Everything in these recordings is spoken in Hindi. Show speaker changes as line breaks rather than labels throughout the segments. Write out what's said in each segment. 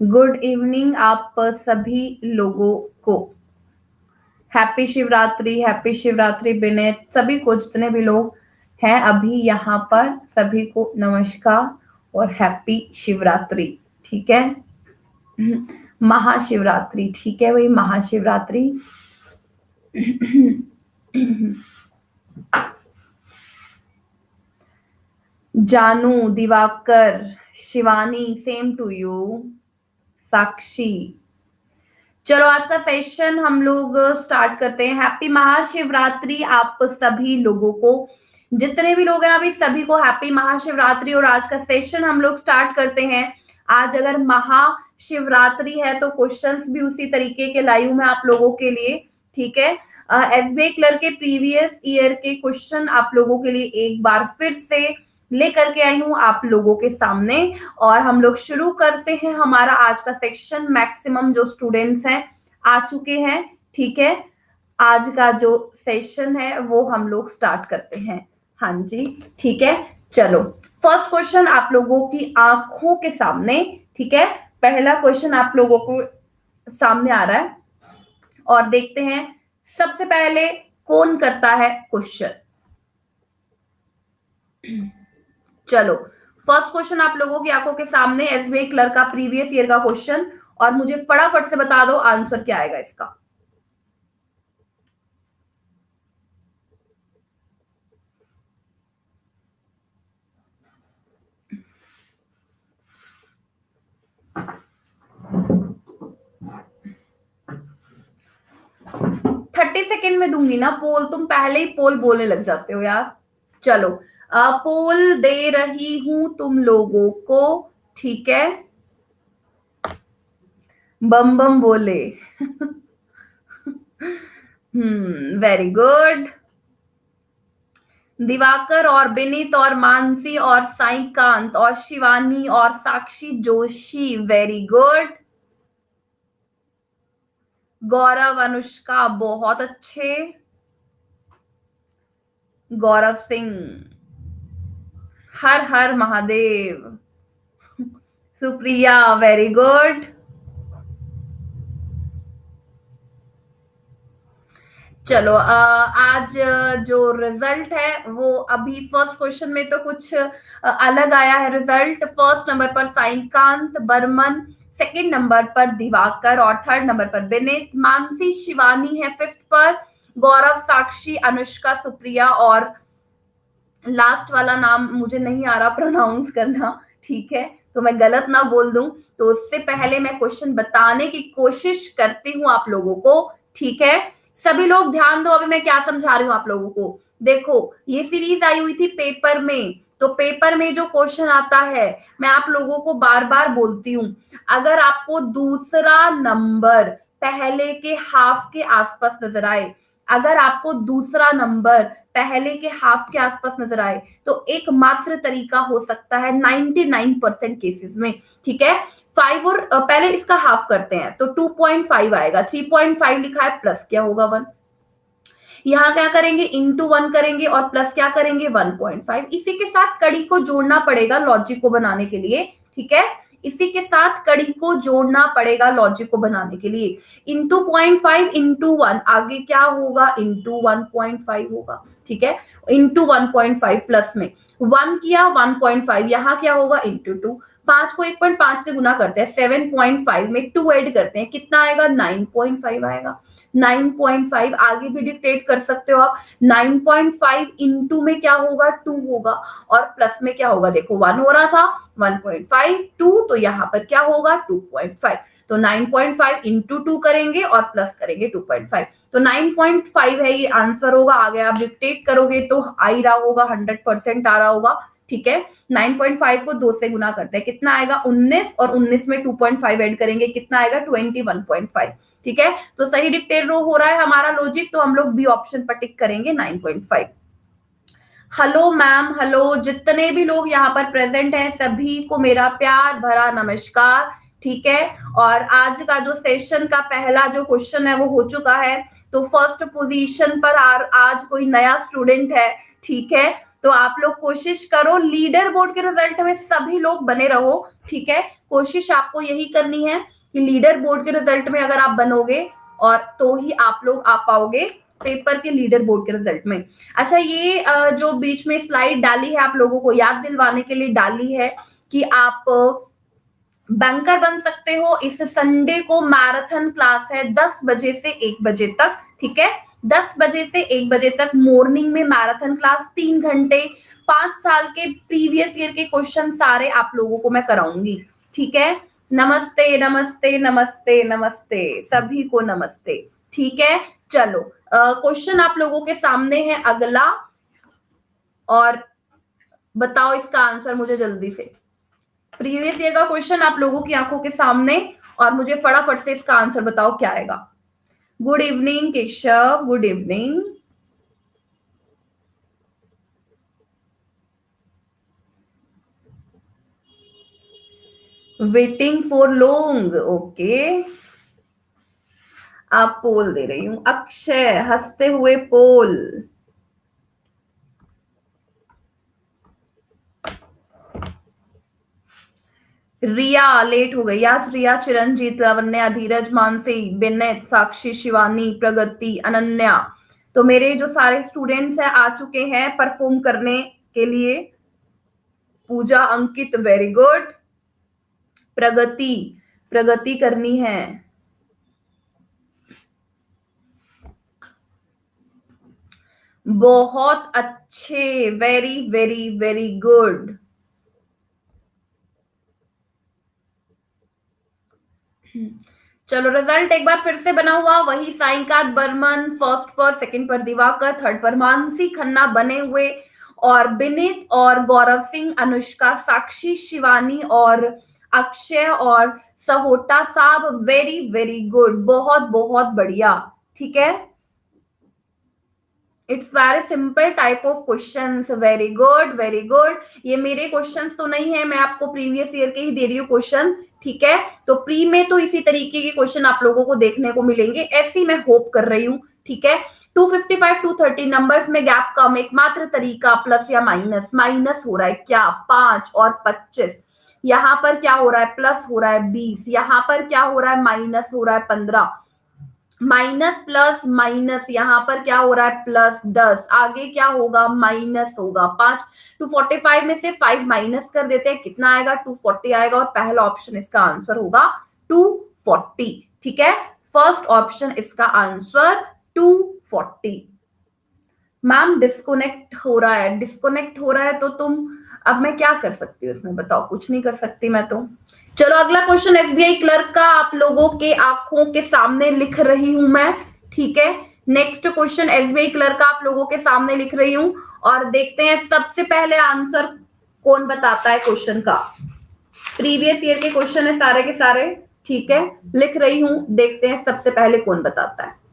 गुड इवनिंग आप सभी लोगों को। हैप्पी शिवरात्रि विनय, सभी को जितने भी लोग हैं अभी यहाँ पर, सभी को नमस्कार और हैप्पी शिवरात्रि। ठीक है, महाशिवरात्रि। ठीक है भाई, Mahashivratri. Janu, Diwakar, Shivani, same to you. Sakshi, चलो आज का सेशन हम लोग स्टार्ट करते हैं। हैप्पी महाशिवरात्रि आप सभी लोगों को, जितने भी लोग हैं अभी सभी को हैप्पी महाशिवरात्रि। और आज का सेशन हम लोग स्टार्ट करते हैं। आज अगर महाशिवरात्रि है तो क्वेश्चंस भी उसी तरीके के लाइव में आप लोगों के लिए। ठीक है, एसबीआई क्लर्क के प्रीवियस ईयर के क्वेश्चन आप लोगों के लिए एक बार फिर से लेकर के आई हूं आप लोगों के सामने। और हम लोग शुरू करते हैं हमारा आज का सेक्शन। मैक्सिमम जो स्टूडेंट्स हैं आ चुके हैं। ठीक है, आज का जो सेशन है वो हम लोग स्टार्ट करते हैं। हाँ जी, ठीक है, चलो फर्स्ट क्वेश्चन आप लोगों की आंखों के सामने। ठीक है, पहला क्वेश्चन आप लोगों को सामने आ रहा है और देखते हैं सबसे पहले कौन करता है क्वेश्चन। चलो फर्स्ट क्वेश्चन आप लोगों की आंखों के सामने, एसबीआई क्लर्क का प्रीवियस ईयर का क्वेश्चन। और मुझे फटाफट से बता दो आंसर क्या आएगा इसका। थर्टी सेकेंड में दूंगी ना पोल, तुम पहले ही पोल बोलने लग जाते हो यार। चलो पोल दे रही हूं तुम लोगों को। ठीक है, बम बम बोले। Very good. दिवाकर और विनीत और मानसी और साईकांत और शिवानी और साक्षी जोशी, वेरी गुड। गौरव, अनुष्का, बहुत अच्छे। गौरव सिंह, हर हर महादेव। Supriya, very good. चलो आज जो रिजल्ट है वो अभी फर्स्ट क्वेश्चन में तो कुछ अलग आया है रिजल्ट। फर्स्ट नंबर पर साईकांत बर्मन, सेकंड नंबर पर दिवाकर और थर्ड नंबर पर विनीत। मानसी शिवानी है फिफ्थ पर, गौरव, साक्षी, अनुष्का, सुप्रिया और लास्ट वाला नाम मुझे नहीं आ रहा प्रोनाउंस करना। ठीक है, तो मैं गलत ना बोल दूं। तो उससे पहले मैं क्वेश्चन बताने की कोशिश करती हूँ आप लोगों को। ठीक है, सभी लोग ध्यान दो, अभी मैं क्या समझा रही हूँ आप लोगों को। देखो ये सीरीज आई हुई थी पेपर में, तो पेपर में जो क्वेश्चन आता है मैं आप लोगों को बार बार बोलती हूँ, अगर आपको दूसरा नंबर पहले के हाफ के आसपास नजर आए, अगर आपको दूसरा नंबर पहले के हाफ के आसपास नजर आए तो एकमात्र तरीका हो सकता है 99% केसेस में। ठीक है, 5 और पहले इसका हाफ करते हैं तो 2.5 आएगा। 3.5 लिखा है, प्लस क्या होगा 1। यहाँ क्या करेंगे, इंटू 1 करेंगे और प्लस क्या करेंगे 1.5। इसी के साथ कड़ी को जोड़ना पड़ेगा लॉजिक को बनाने के लिए। ठीक है, इसी के साथ कड़ी को जोड़ना पड़ेगा लॉजिक को बनाने के लिए। इंटू 0.5 इंटू 1, आगे क्या होगा इंटू 1.5 होगा। ठीक है, इंटू 1.5 प्लस में 1 किया 1.5, यहाँ क्या होगा इंटू 2। 5 को 1.5 से गुना करते हैं, 7.5 में 2 ऐड करते हैं, कितना आएगा 9.5 आएगा। 9.5 आगे भी डिक्टेट कर सकते हो आप। 9.5 इंटू में क्या होगा 2 होगा और प्लस में क्या होगा, देखो 1 हो रहा था 1.5 2, तो यहाँ पर क्या होगा 2.5। तो 9.5 इंटू 2 करेंगे और प्लस करेंगे 2.5, तो 9.5 है ये आंसर होगा। आगे आप डिक्टेट करोगे तो आ ही रहा होगा, 100% आ रहा होगा। ठीक है, 9.5 को 2 से गुना करते हैं, कितना आएगा 19, और 19 में 2.5 ऐड करेंगे, कितना आएगा 21.5। ठीक है, तो सही डिक्टेट हो रहा है हमारा लॉजिक, तो हम लोग बी ऑप्शन पर टिक करेंगे 9.5। हेलो मैम, हेलो जितने भी लोग यहाँ पर प्रेजेंट हैं सभी को मेरा प्यार भरा नमस्कार। ठीक है, और आज का जो सेशन का पहला जो क्वेश्चन है वो हो चुका है। तो फर्स्ट पोजीशन पर आज कोई नया स्टूडेंट है। ठीक है, तो आप लोग कोशिश करो लीडर बोर्ड के रिजल्ट में सभी लोग बने रहो। ठीक है, कोशिश आपको यही करनी है कि लीडर बोर्ड के रिजल्ट में अगर आप बनोगे और तो ही आप लोग आ पाओगे पेपर के लीडर बोर्ड के रिजल्ट में। अच्छा, ये जो बीच में स्लाइड डाली है आप लोगों को याद दिलवाने के लिए डाली है कि आप बैंकर बन सकते हो। इस संडे को मैराथन क्लास है 10 बजे से 1 बजे तक, ठीक है। 10 बजे से 1 बजे तक मॉर्निंग में मैराथन क्लास, 3 घंटे, 5 साल के प्रीवियस ईयर के क्वेश्चन सारे आप लोगों को मैं कराऊंगी, ठीक है। नमस्ते नमस्ते नमस्ते नमस्ते सभी को नमस्ते, ठीक है। चलो क्वेश्चन आप लोगों के सामने है अगला, और बताओ इसका आंसर मुझे जल्दी से। प्रीवियस ईयर का क्वेश्चन आप लोगों की आंखों के सामने, और मुझे फटाफट से इसका आंसर बताओ क्या आएगा। Good evening Keshav, good evening. Waiting for long, okay. आप पोल दे रही हूं, अक्षय हंसते हुए पोल। रिया लेट हो गई आज। रिया, चिरंजीत, लावण्या, धीरज, मानसी, बिनेत, साक्षी, शिवानी, प्रगति, अनन्या, तो मेरे जो सारे स्टूडेंट्स हैं आ चुके हैं परफॉर्म करने के लिए। पूजा, अंकित, वेरी गुड। प्रगति, प्रगति करनी है। बहुत अच्छे, वेरी वेरी वेरी गुड। चलो रिजल्ट एक बार फिर से बना हुआ वही, साईकांत बर्मन फर्स्ट पर, सेकंड पर दिवाकर, थर्ड पर मानसी खन्ना बने हुए, और विनीत और गौरव सिंह, अनुष्का, साक्षी, शिवानी और अक्षय और सहोटा साहब, वेरी वेरी गुड, बहुत बहुत बढ़िया, ठीक है। It's very simple type of questions, very good very good. ये मेरे क्वेश्चंस तो नहीं है, मैं आपको प्रीवियस ईयर के ही दे रही हूँ क्वेश्चन, ठीक है। तो प्री में तो इसी तरीके के क्वेश्चन आप लोगों को देखने को मिलेंगे, ऐसी मैं होप कर रही हूँ, ठीक है। 255 230 नंबर्स में गैप कम, एकमात्र तरीका प्लस या माइनस। माइनस हो रहा है क्या, 5 और 25, यहाँ पर क्या हो रहा है, प्लस हो रहा है 20, यहाँ पर क्या हो रहा है, माइनस हो रहा है 15, माइनस प्लस माइनस, यहाँ पर क्या हो रहा है, प्लस 10, आगे क्या होगा, माइनस होगा 5। 245 में से 5 माइनस कर देते हैं, कितना आएगा, 240 आएगा, और पहला ऑप्शन इसका आंसर होगा 240, ठीक है। फर्स्ट ऑप्शन इसका आंसर 240। मैम डिस्कनेक्ट हो रहा है, डिस्कनेक्ट हो रहा है तो तुम, अब मैं क्या कर सकती हूँ इसमें बताओ, कुछ नहीं कर सकती मैं तो। चलो अगला क्वेश्चन एसबीआई क्लर्क का आप लोगों के आंखों के सामने लिख रही हूं मैं, ठीक है। नेक्स्ट क्वेश्चन एसबीआई क्लर्क का आप लोगों के सामने लिख रही हूं, और देखते हैं सबसे पहले आंसर कौन बताता है क्वेश्चन का। प्रीवियस ईयर के क्वेश्चन है सारे के सारे, ठीक है, लिख रही हूं, देखते हैं सबसे पहले कौन बताता है।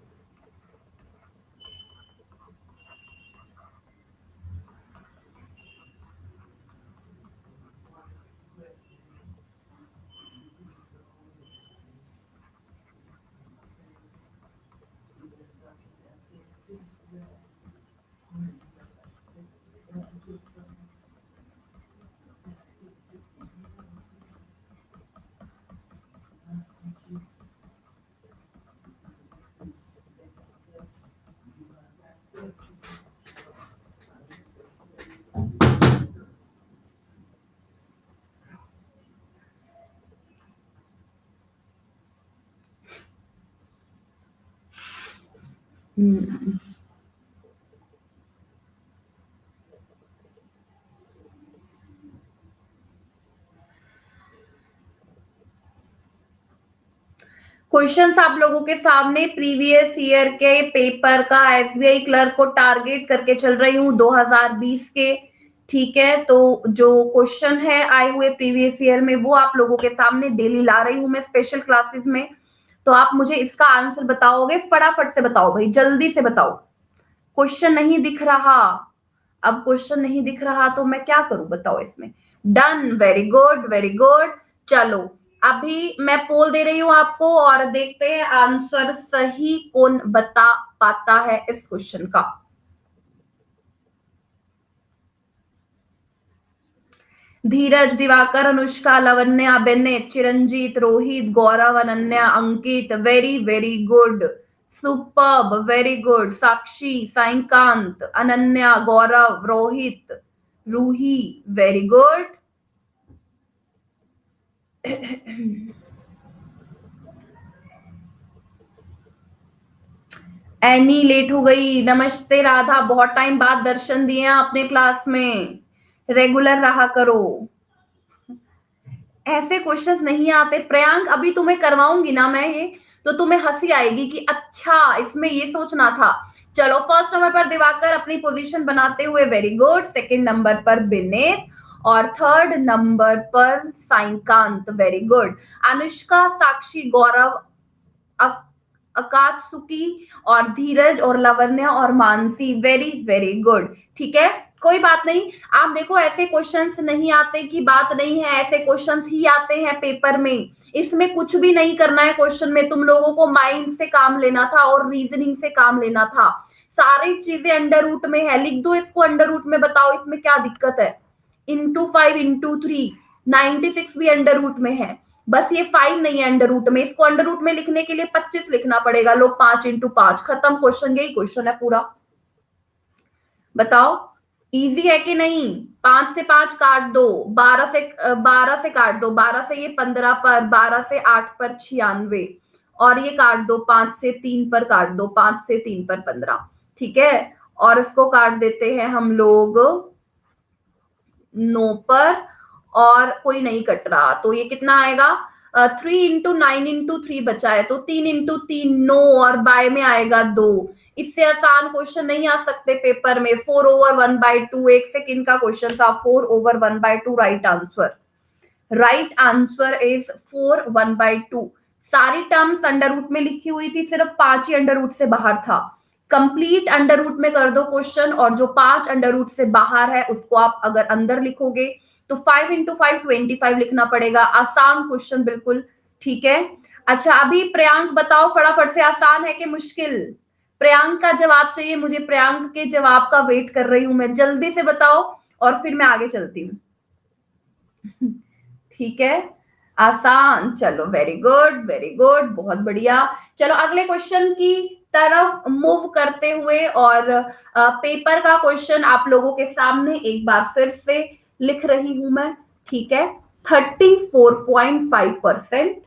क्वेश्चंस आप लोगों के सामने प्रीवियस ईयर के पेपर का एसबीआई क्लर्क को टारगेट करके चल रही हूँ 2020 के, ठीक है। तो जो क्वेश्चन है आए हुए प्रीवियस ईयर में वो आप लोगों के सामने डेली ला रही हूँ मैं स्पेशल क्लासेस में। तो आप मुझे इसका आंसर बताओगे, फटाफट से बताओ भाई, जल्दी से बताओ। क्वेश्चन नहीं दिख रहा, अब क्वेश्चन नहीं दिख रहा तो मैं क्या करूं, बताओ इसमें। Done, very good very good. चलो अभी मैं पोल दे रही हूं आपको, और देखते हैं आंसर सही कौन बता पाता है इस क्वेश्चन का। Dheeraj, Diwakar, Anushka, Lavanya, Bennett, Chiranjeet, Rohit, Gaurav, Ananya, Ankit, very very good, superb, very good, Sakshi, Saikant, Ananya, Gaurav, Rohit, Roohi, very good. Annie late हो गई। नमस्ते राधा, बहुत टाइम बाद दर्शन दिए आपने क्लास में, रेगुलर रहा करो। ऐसे क्वेश्चंस नहीं आते प्रियांक, अभी तुम्हें करवाऊंगी ना मैं ये, तो तुम्हें हंसी आएगी कि अच्छा इसमें ये सोचना था। चलो, फर्स्ट नंबर पर दिवाकर अपनी पोजीशन बनाते हुए, वेरी गुड। सेकंड नंबर पर विनेत और थर्ड नंबर पर साईकांत, वेरी गुड। अनुष्का, साक्षी, गौरव, अकात्सुकी और धीरज और लवन्या और मानसी, वेरी वेरी गुड। ठीक है, कोई बात नहीं। आप देखो, ऐसे क्वेश्चंस नहीं आते की बात नहीं है, ऐसे क्वेश्चंस ही आते हैं पेपर में। इसमें कुछ भी नहीं करना है क्वेश्चन में, तुम लोगों को माइंड से काम लेना था और रीजनिंग से काम लेना था। सारी चीजें अंडर रूट में है, लिख दो इसको अंडर रूट में, बताओ इसमें क्या दिक्कत है। इंटू 5 इंटू 3, 96 भी अंडर रूट में है, बस ये 5 नहीं है अंडर रूट में। इसको अंडर रूट में लिखने के लिए 25 लिखना पड़ेगा। लो 5 इंटू 5, खत्म क्वेश्चन, यही क्वेश्चन है पूरा। बताओ इजी है कि नहीं। 5 से 5 काट दो, 12 से काट दो, 12 से ये 15 पर, 12 से 8 पर 96, और ये काट दो 5 से 3 पर, काट दो 5 से 3 पर 15। ठीक है, और इसको काट देते हैं हम लोग 9 पर, और कोई नहीं कट रहा, तो ये कितना आएगा। 3 इंटू 9 इंटू 3 बचा है, तो 3 इंटू 3 9, और बाय में आएगा 2। इससे आसान क्वेश्चन नहीं आ सकते पेपर में। 4/1/2 1 सेकेंड का क्वेश्चन था। 4/1/2 right answer. Right answer is 4/1/2। सारी टर्म्स अंडर रूट में लिखी हुई थी, सिर्फ 5 ही अंडर रूट से बाहर था। कंप्लीट अंडर रूट में कर दो क्वेश्चन, और जो 5 अंडर रूट से बाहर है उसको आप अगर अंदर लिखोगे तो 5 इंटू 5 25 लिखना पड़ेगा। आसान क्वेश्चन बिल्कुल। ठीक है, अच्छा अभी प्रियांक बताओ फटाफट से, आसान है कि मुश्किल। प्रियांक का जवाब चाहिए मुझे, प्रियांक के जवाब का वेट कर रही हूं मैं, जल्दी से बताओ और फिर मैं आगे चलती हूँ। ठीक है, आसान, चलो वेरी गुड, बहुत बढ़िया। चलो अगले क्वेश्चन की तरफ मूव करते हुए, और पेपर का क्वेश्चन आप लोगों के सामने एक बार फिर से लिख रही हूं मैं। ठीक है, 34.5%।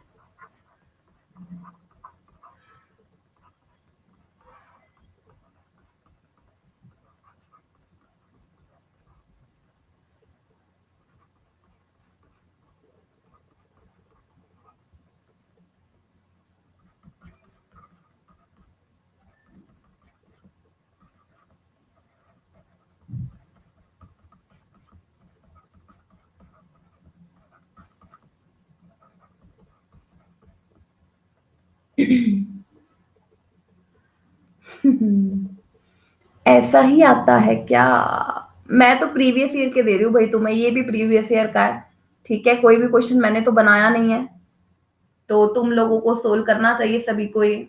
ऐसा ही आता है क्या। मैं तो प्रीवियस ईयर के दे रही हूँ भाई तुम्हें, ये भी प्रीवियस ईयर का है। ठीक है, कोई भी क्वेश्चन मैंने तो बनाया नहीं है, तो तुम लोगों को सोल्व करना चाहिए सभी को ये।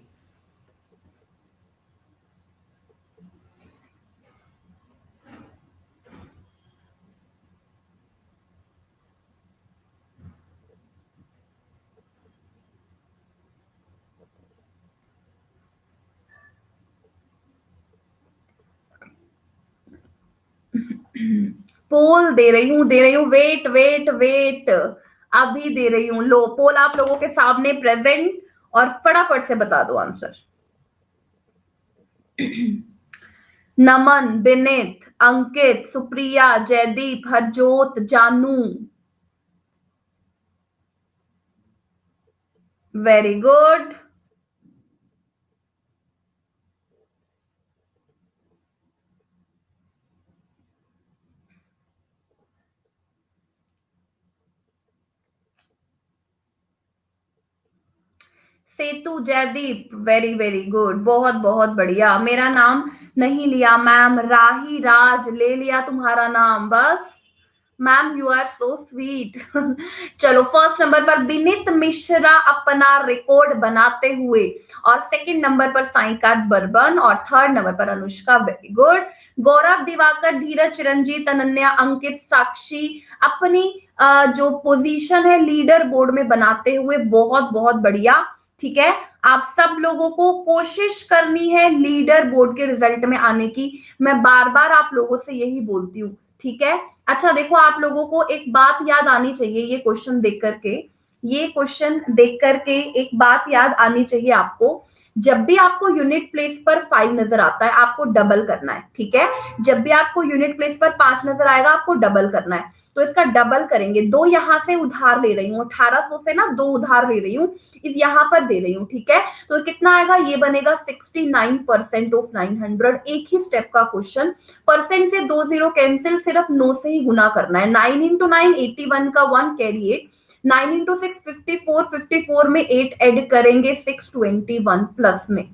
पोल दे रही हूँ, वेट वेट वेट, अभी दे रही हूँ। लो पोल आप लोगों के सामने प्रेजेंट, और फटाफट से बता दो आंसर। नमन, विनीत, अंकित, सुप्रिया, जयदीप, हरजोत, जानू, वेरी गुड। सेतु, जयदीप, वेरी वेरी गुड, बहुत बहुत बढ़िया। मेरा नाम नहीं लिया मैम, राही राज ले लिया तुम्हारा नाम बस। Ma'am you are so sweet. चलो फर्स्ट नंबर पर विनीत मिश्रा अपना रिकॉर्ड बनाते हुए, और सेकंड नंबर पर साईकांत बर्मन, और थर्ड नंबर पर अनुष्का, वेरी गुड। गौरव, दिवाकर, धीरज, चिरंजीत, अनन्या, अंकित, साक्षी अपनी जो पोजीशन है लीडर बोर्ड में बनाते हुए, बहुत बहुत बढ़िया। ठीक है, आप सब लोगों को कोशिश करनी है लीडर बोर्ड के रिजल्ट में आने की, मैं बार बार आप लोगों से यही बोलती हूँ। ठीक है, अच्छा देखो, आप लोगों को एक बात याद आनी चाहिए, ये क्वेश्चन देख करके, ये क्वेश्चन देख करके एक बात याद आनी चाहिए आपको। जब भी आपको यूनिट प्लेस पर 5 नजर आता है, आपको डबल करना है। ठीक है, जब भी आपको यूनिट प्लेस पर 5 नजर आएगा, आपको डबल करना है। तो इसका डबल करेंगे, 2 यहां से उधार ले रही हूँ, 1800 से ना 2 उधार ले रही हूँ, इस यहां पर दे रही हूँ। ठीक है, तो कितना आएगा, ये बनेगा 69% ऑफ 900। एक ही स्टेप का क्वेश्चन, परसेंट से 2 जीरो कैंसिल, सिर्फ 9 से ही गुना करना है। 9 इंटू 9 81 का 1 कैरी 8, 9 इंटू 6 54, 54 में 8 ऐड करेंगे 621 प्लस में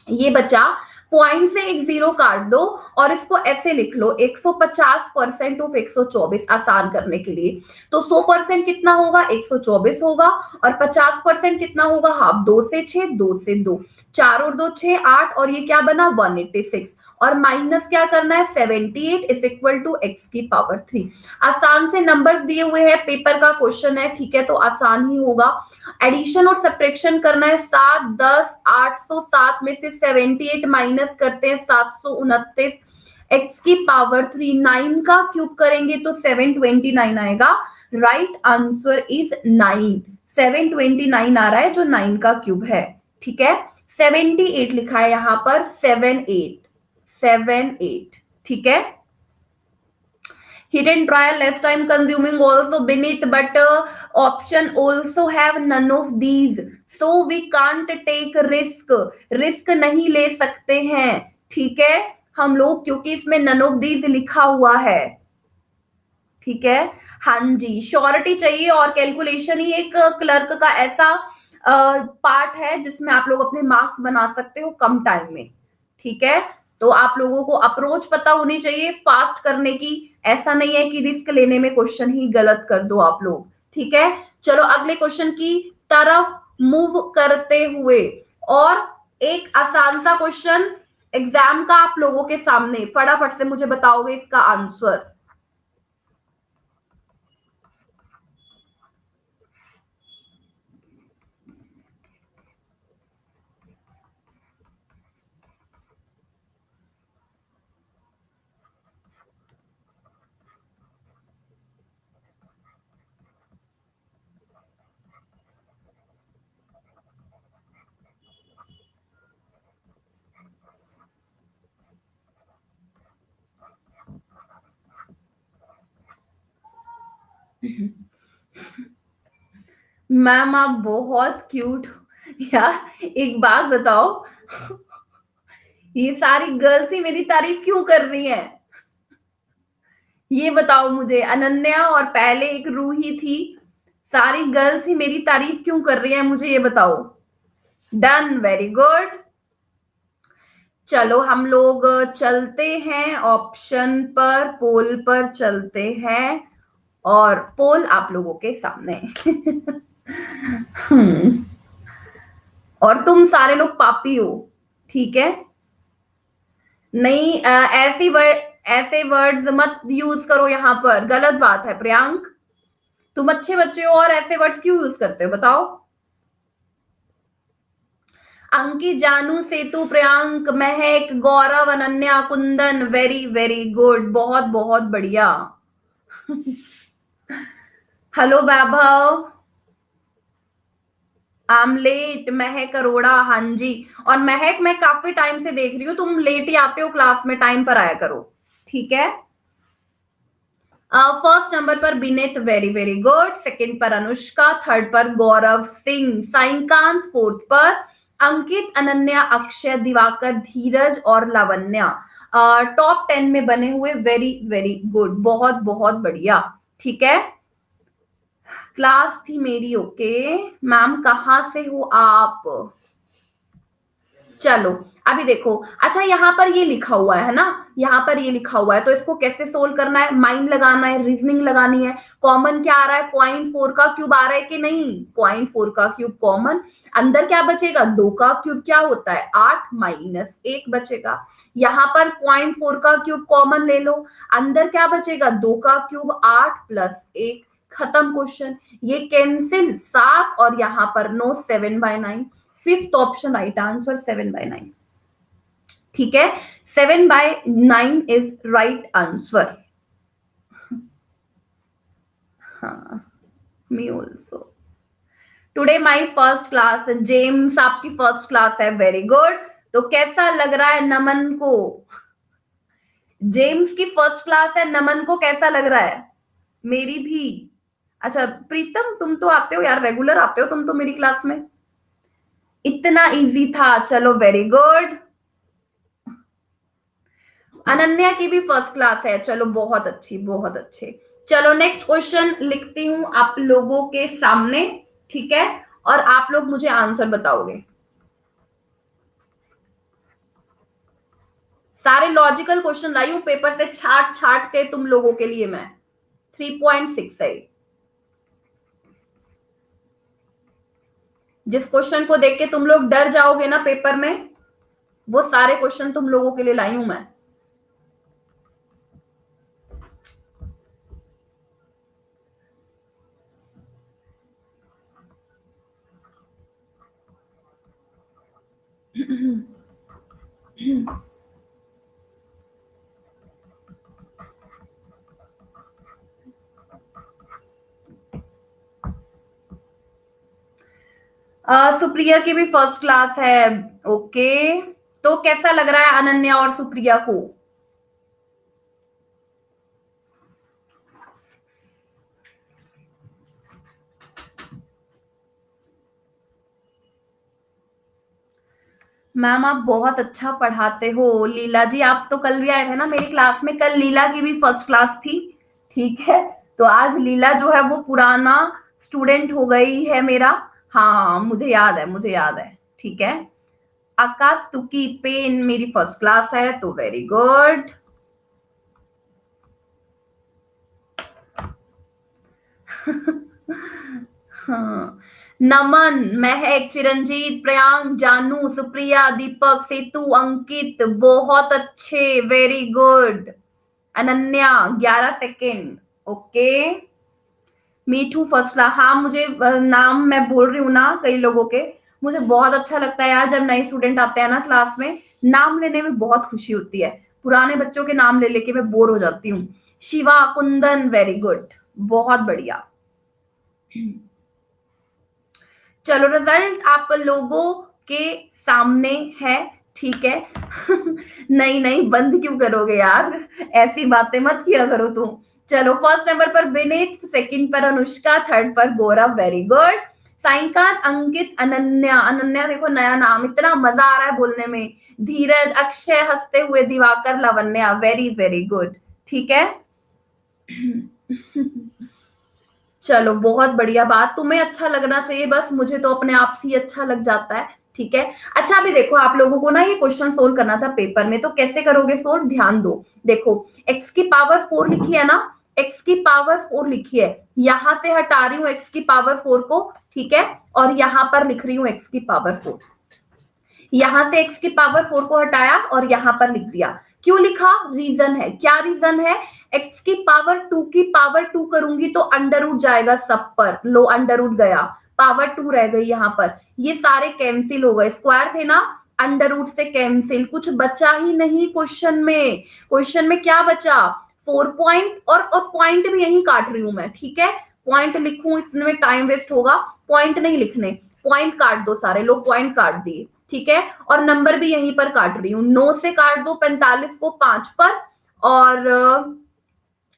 ये बचा। पॉइंट से एक जीरो काट दो और इसको ऐसे लिख लो, 150% ऑफ 124, आसान करने के लिए। तो 100% कितना होगा, 124 होगा, और 50% कितना होगा, हाफ। 2 से 6, 2 से 2, 4 और 2 6 8, और ये क्या बना 186, और माइनस क्या करना है 78 इज इक्वल टू x की पावर 3। आसान से नंबर्स दिए हुए हैं, पेपर का क्वेश्चन है। ठीक है, तो आसान ही होगा। एडिशन और सब्ट्रैक्शन करना है, 7 10 807 में से 78 माइनस करते हैं 729, x की पावर 3, 9 का क्यूब करेंगे तो 729 आएगा। राइट आंसर इज 9, 729 आ रहा है जो 9 का क्यूब है। ठीक है, 78 लिखा है यहां पर, 78। ठीक है, heat and dry less time consuming also beneath, but option also have none of these, so we can't take risk नहीं ले सकते हैं। ठीक है, हम लोग, क्योंकि इसमें none of these लिखा हुआ है। ठीक है, हाँ जी, श्योरिटी चाहिए, और कैलकुलेशन ही एक क्लर्क का ऐसा पार्ट है जिसमें आप लोग अपने मार्क्स बना सकते हो कम टाइम में। ठीक है, तो आप लोगों को अप्रोच पता होनी चाहिए फास्ट करने की, ऐसा नहीं है कि रिस्क लेने में क्वेश्चन ही गलत कर दो आप लोग। ठीक है, चलो अगले क्वेश्चन की तरफ मूव करते हुए, और एक आसान सा क्वेश्चन एग्जाम का आप लोगों के सामने, फटाफट से मुझे बताओगे इसका आंसर। मैम आप बहुत क्यूट यार, एक बात बताओ, ये सारी गर्ल्स ही मेरी तारीफ क्यों कर रही हैं, ये बताओ मुझे। अनन्या और पहले एक रूही थी, सारी गर्ल्स ही मेरी तारीफ क्यों कर रही है, मुझे ये बताओ। Done, very good. चलो हम लोग चलते हैं ऑप्शन पर, पोल पर चलते हैं, और पोल आप लोगों के सामने। और तुम सारे लोग पापी हो। ठीक है, नहीं ऐसे वर्ड्स मत यूज करो यहाँ पर, गलत बात है। प्रियांक, तुम अच्छे बच्चे हो और ऐसे वर्ड्स क्यों यूज करते हो, बताओ। अंकित, जानू, Setu, Priyank, Mehak, Gaurav, Ananya, Kundan, very very good, बहुत बहुत बढ़िया। हेलो वैभव, आमलेट, महक अरोड़ा, हाँ जी। और महक, मैं काफी टाइम से देख रही हूँ, तुम लेट ही आते हो क्लास में, टाइम पर आया करो। ठीक है, फर्स्ट नंबर पर Vineet, very very good. Second पर अनुष्का, थर्ड पर गौरव सिंह, साईकांत फोर्थ पर, अंकित, अनन्या, अक्षय, दिवाकर, धीरज और लावण्या टॉप 10 में बने हुए, वेरी वेरी गुड, बहुत बहुत बढ़िया। ठीक है, क्लास थी मेरी, ओके। मैम कहाँ से हो आप, चलो अभी देखो, अच्छा यहाँ पर ये लिखा हुआ है ना, यहाँ पर ये लिखा हुआ है, तो इसको कैसे सोल्व करना है, माइंड लगाना है, रीजनिंग लगानी है। कॉमन क्या आ रहा है, 0.4 का क्यूब आ रहा है कि नहीं, 0.4 का क्यूब कॉमन, अंदर क्या बचेगा, 2 का क्यूब क्या होता है 8 माइनस 1 बचेगा। यहाँ पर 0.4 का क्यूब कॉमन ले लो, अंदर क्या बचेगा, 2 का क्यूब 8 प्लस 1, खत्म क्वेश्चन। ये कैंसिल 7 और यहाँ पर 9, 7/9, फिफ्थ ऑप्शन राइट आंसर 7/9। ठीक है, 7/9 इज राइट आंसर। हाँ, me also today my first class, James आपकी फर्स्ट क्लास है, वेरी गुड। तो कैसा लग रहा है नमन को, जेम्स की फर्स्ट क्लास है, नमन को कैसा लग रहा है, मेरी भी। अच्छा प्रीतम तुम तो आते हो यार, रेगुलर आते हो तुम तो मेरी क्लास में, इतना इजी था, चलो वेरी गुड। अनन्या की भी फर्स्ट क्लास है, चलो बहुत अच्छी, बहुत अच्छे। चलो नेक्स्ट क्वेश्चन लिखती हूं आप लोगों के सामने, ठीक है, और आप लोग मुझे आंसर बताओगे। सारे लॉजिकल क्वेश्चन लाई हूं पेपर से छाट छाट के तुम लोगों के लिए मैं, 3.6 है। जिस क्वेश्चन को देख के तुम लोग डर जाओगे ना पेपर में, वो सारे क्वेश्चन तुम लोगों के लिए लाई हूं मैं। सुप्रिया की भी फर्स्ट क्लास है, ओके। तो कैसा लग रहा है अनन्या और सुप्रिया को, मैम आप बहुत अच्छा पढ़ाते हो। लीला जी आप तो कल भी आए थे ना मेरी क्लास में, कल लीला की भी फर्स्ट क्लास थी, ठीक है। तो आज लीला जो है वो पुराना स्टूडेंट हो गई है मेरा, हाँ मुझे याद है, मुझे याद है, ठीक है। आकाश तुकी पेन मेरी फर्स्ट क्लास है, तो वेरी गुड। हाँ, नमन, महक, चिरंजीत, प्रयांक, जानू, सुप्रिया, दीपक, सेतु, अंकित, बहुत अच्छे, very good. Ananya 11 second, okay. Mithu first class, हाँ मुझे नाम मैं बोल रही हूँ ना कई लोगों के, मुझे बहुत अच्छा लगता है यार जब नए स्टूडेंट आते हैं ना क्लास में, नाम लेने में बहुत खुशी होती है, पुराने बच्चों के नाम ले लेके मैं बोर हो जाती हूँ। शिवा, कुंदन, वेरी गुड, बहुत बढ़िया। चलो रिजल्ट आप लोगों के सामने है, ठीक है। नहीं नहीं बंद क्यों करोगे यार, ऐसी बातें मत किया करो तुम। चलो फर्स्ट नंबर पर विनीत, सेकंड पर अनुष्का, थर्ड पर गौरव, वेरी गुड। साइकांत, अंकित, अनन्या, अनन्या देखो नया नाम, इतना मजा आ रहा है बोलने में। धीरज, अक्षय, हंसते हुए, Diwakar, Lavanya, very very good, ठीक है। चलो बहुत बढ़िया बात, तुम्हें अच्छा लगना चाहिए, बस मुझे तो अपने आप ही अच्छा लग जाता है, ठीक है। अच्छा अभी देखो आप लोगों को ना ये क्वेश्चन सोल्व करना था पेपर में, तो कैसे करोगे सोल्व, ध्यान दो। देखो x की पावर 4 लिखी है ना, x की पावर 4 लिखी है, यहां से हटा रही हूँ x की पावर 4 को, ठीक है, और यहां पर लिख रही हूँ x की पावर 4, यहां से x की पावर 4 को हटाया और यहां पर लिख दिया। क्यों लिखा, रीजन है, क्या रीजन है, x की पावर 2 की पावर 2 करूंगी तो अंडर रूट जाएगा सब पर, लो अंडर रूट गया, पावर 2 रह गई यहाँ पर, ये सारे कैंसिल हो गए, स्क्वायर थे ना, अंडर रूट से कैंसिल, कुछ बचा ही नहीं क्वेश्चन में। क्वेश्चन में क्या बचा, 4 पॉइंट, और पॉइंट भी यही काट रही हूं मैं, ठीक है। पॉइंट लिखूं इसमें में टाइम वेस्ट होगा, पॉइंट नहीं लिखने, पॉइंट काट दो, सारे लोग पॉइंट काट दिए, ठीक है। और नंबर भी यहीं पर काट रही हूँ, 9 से काट दो 45 को 5 पर,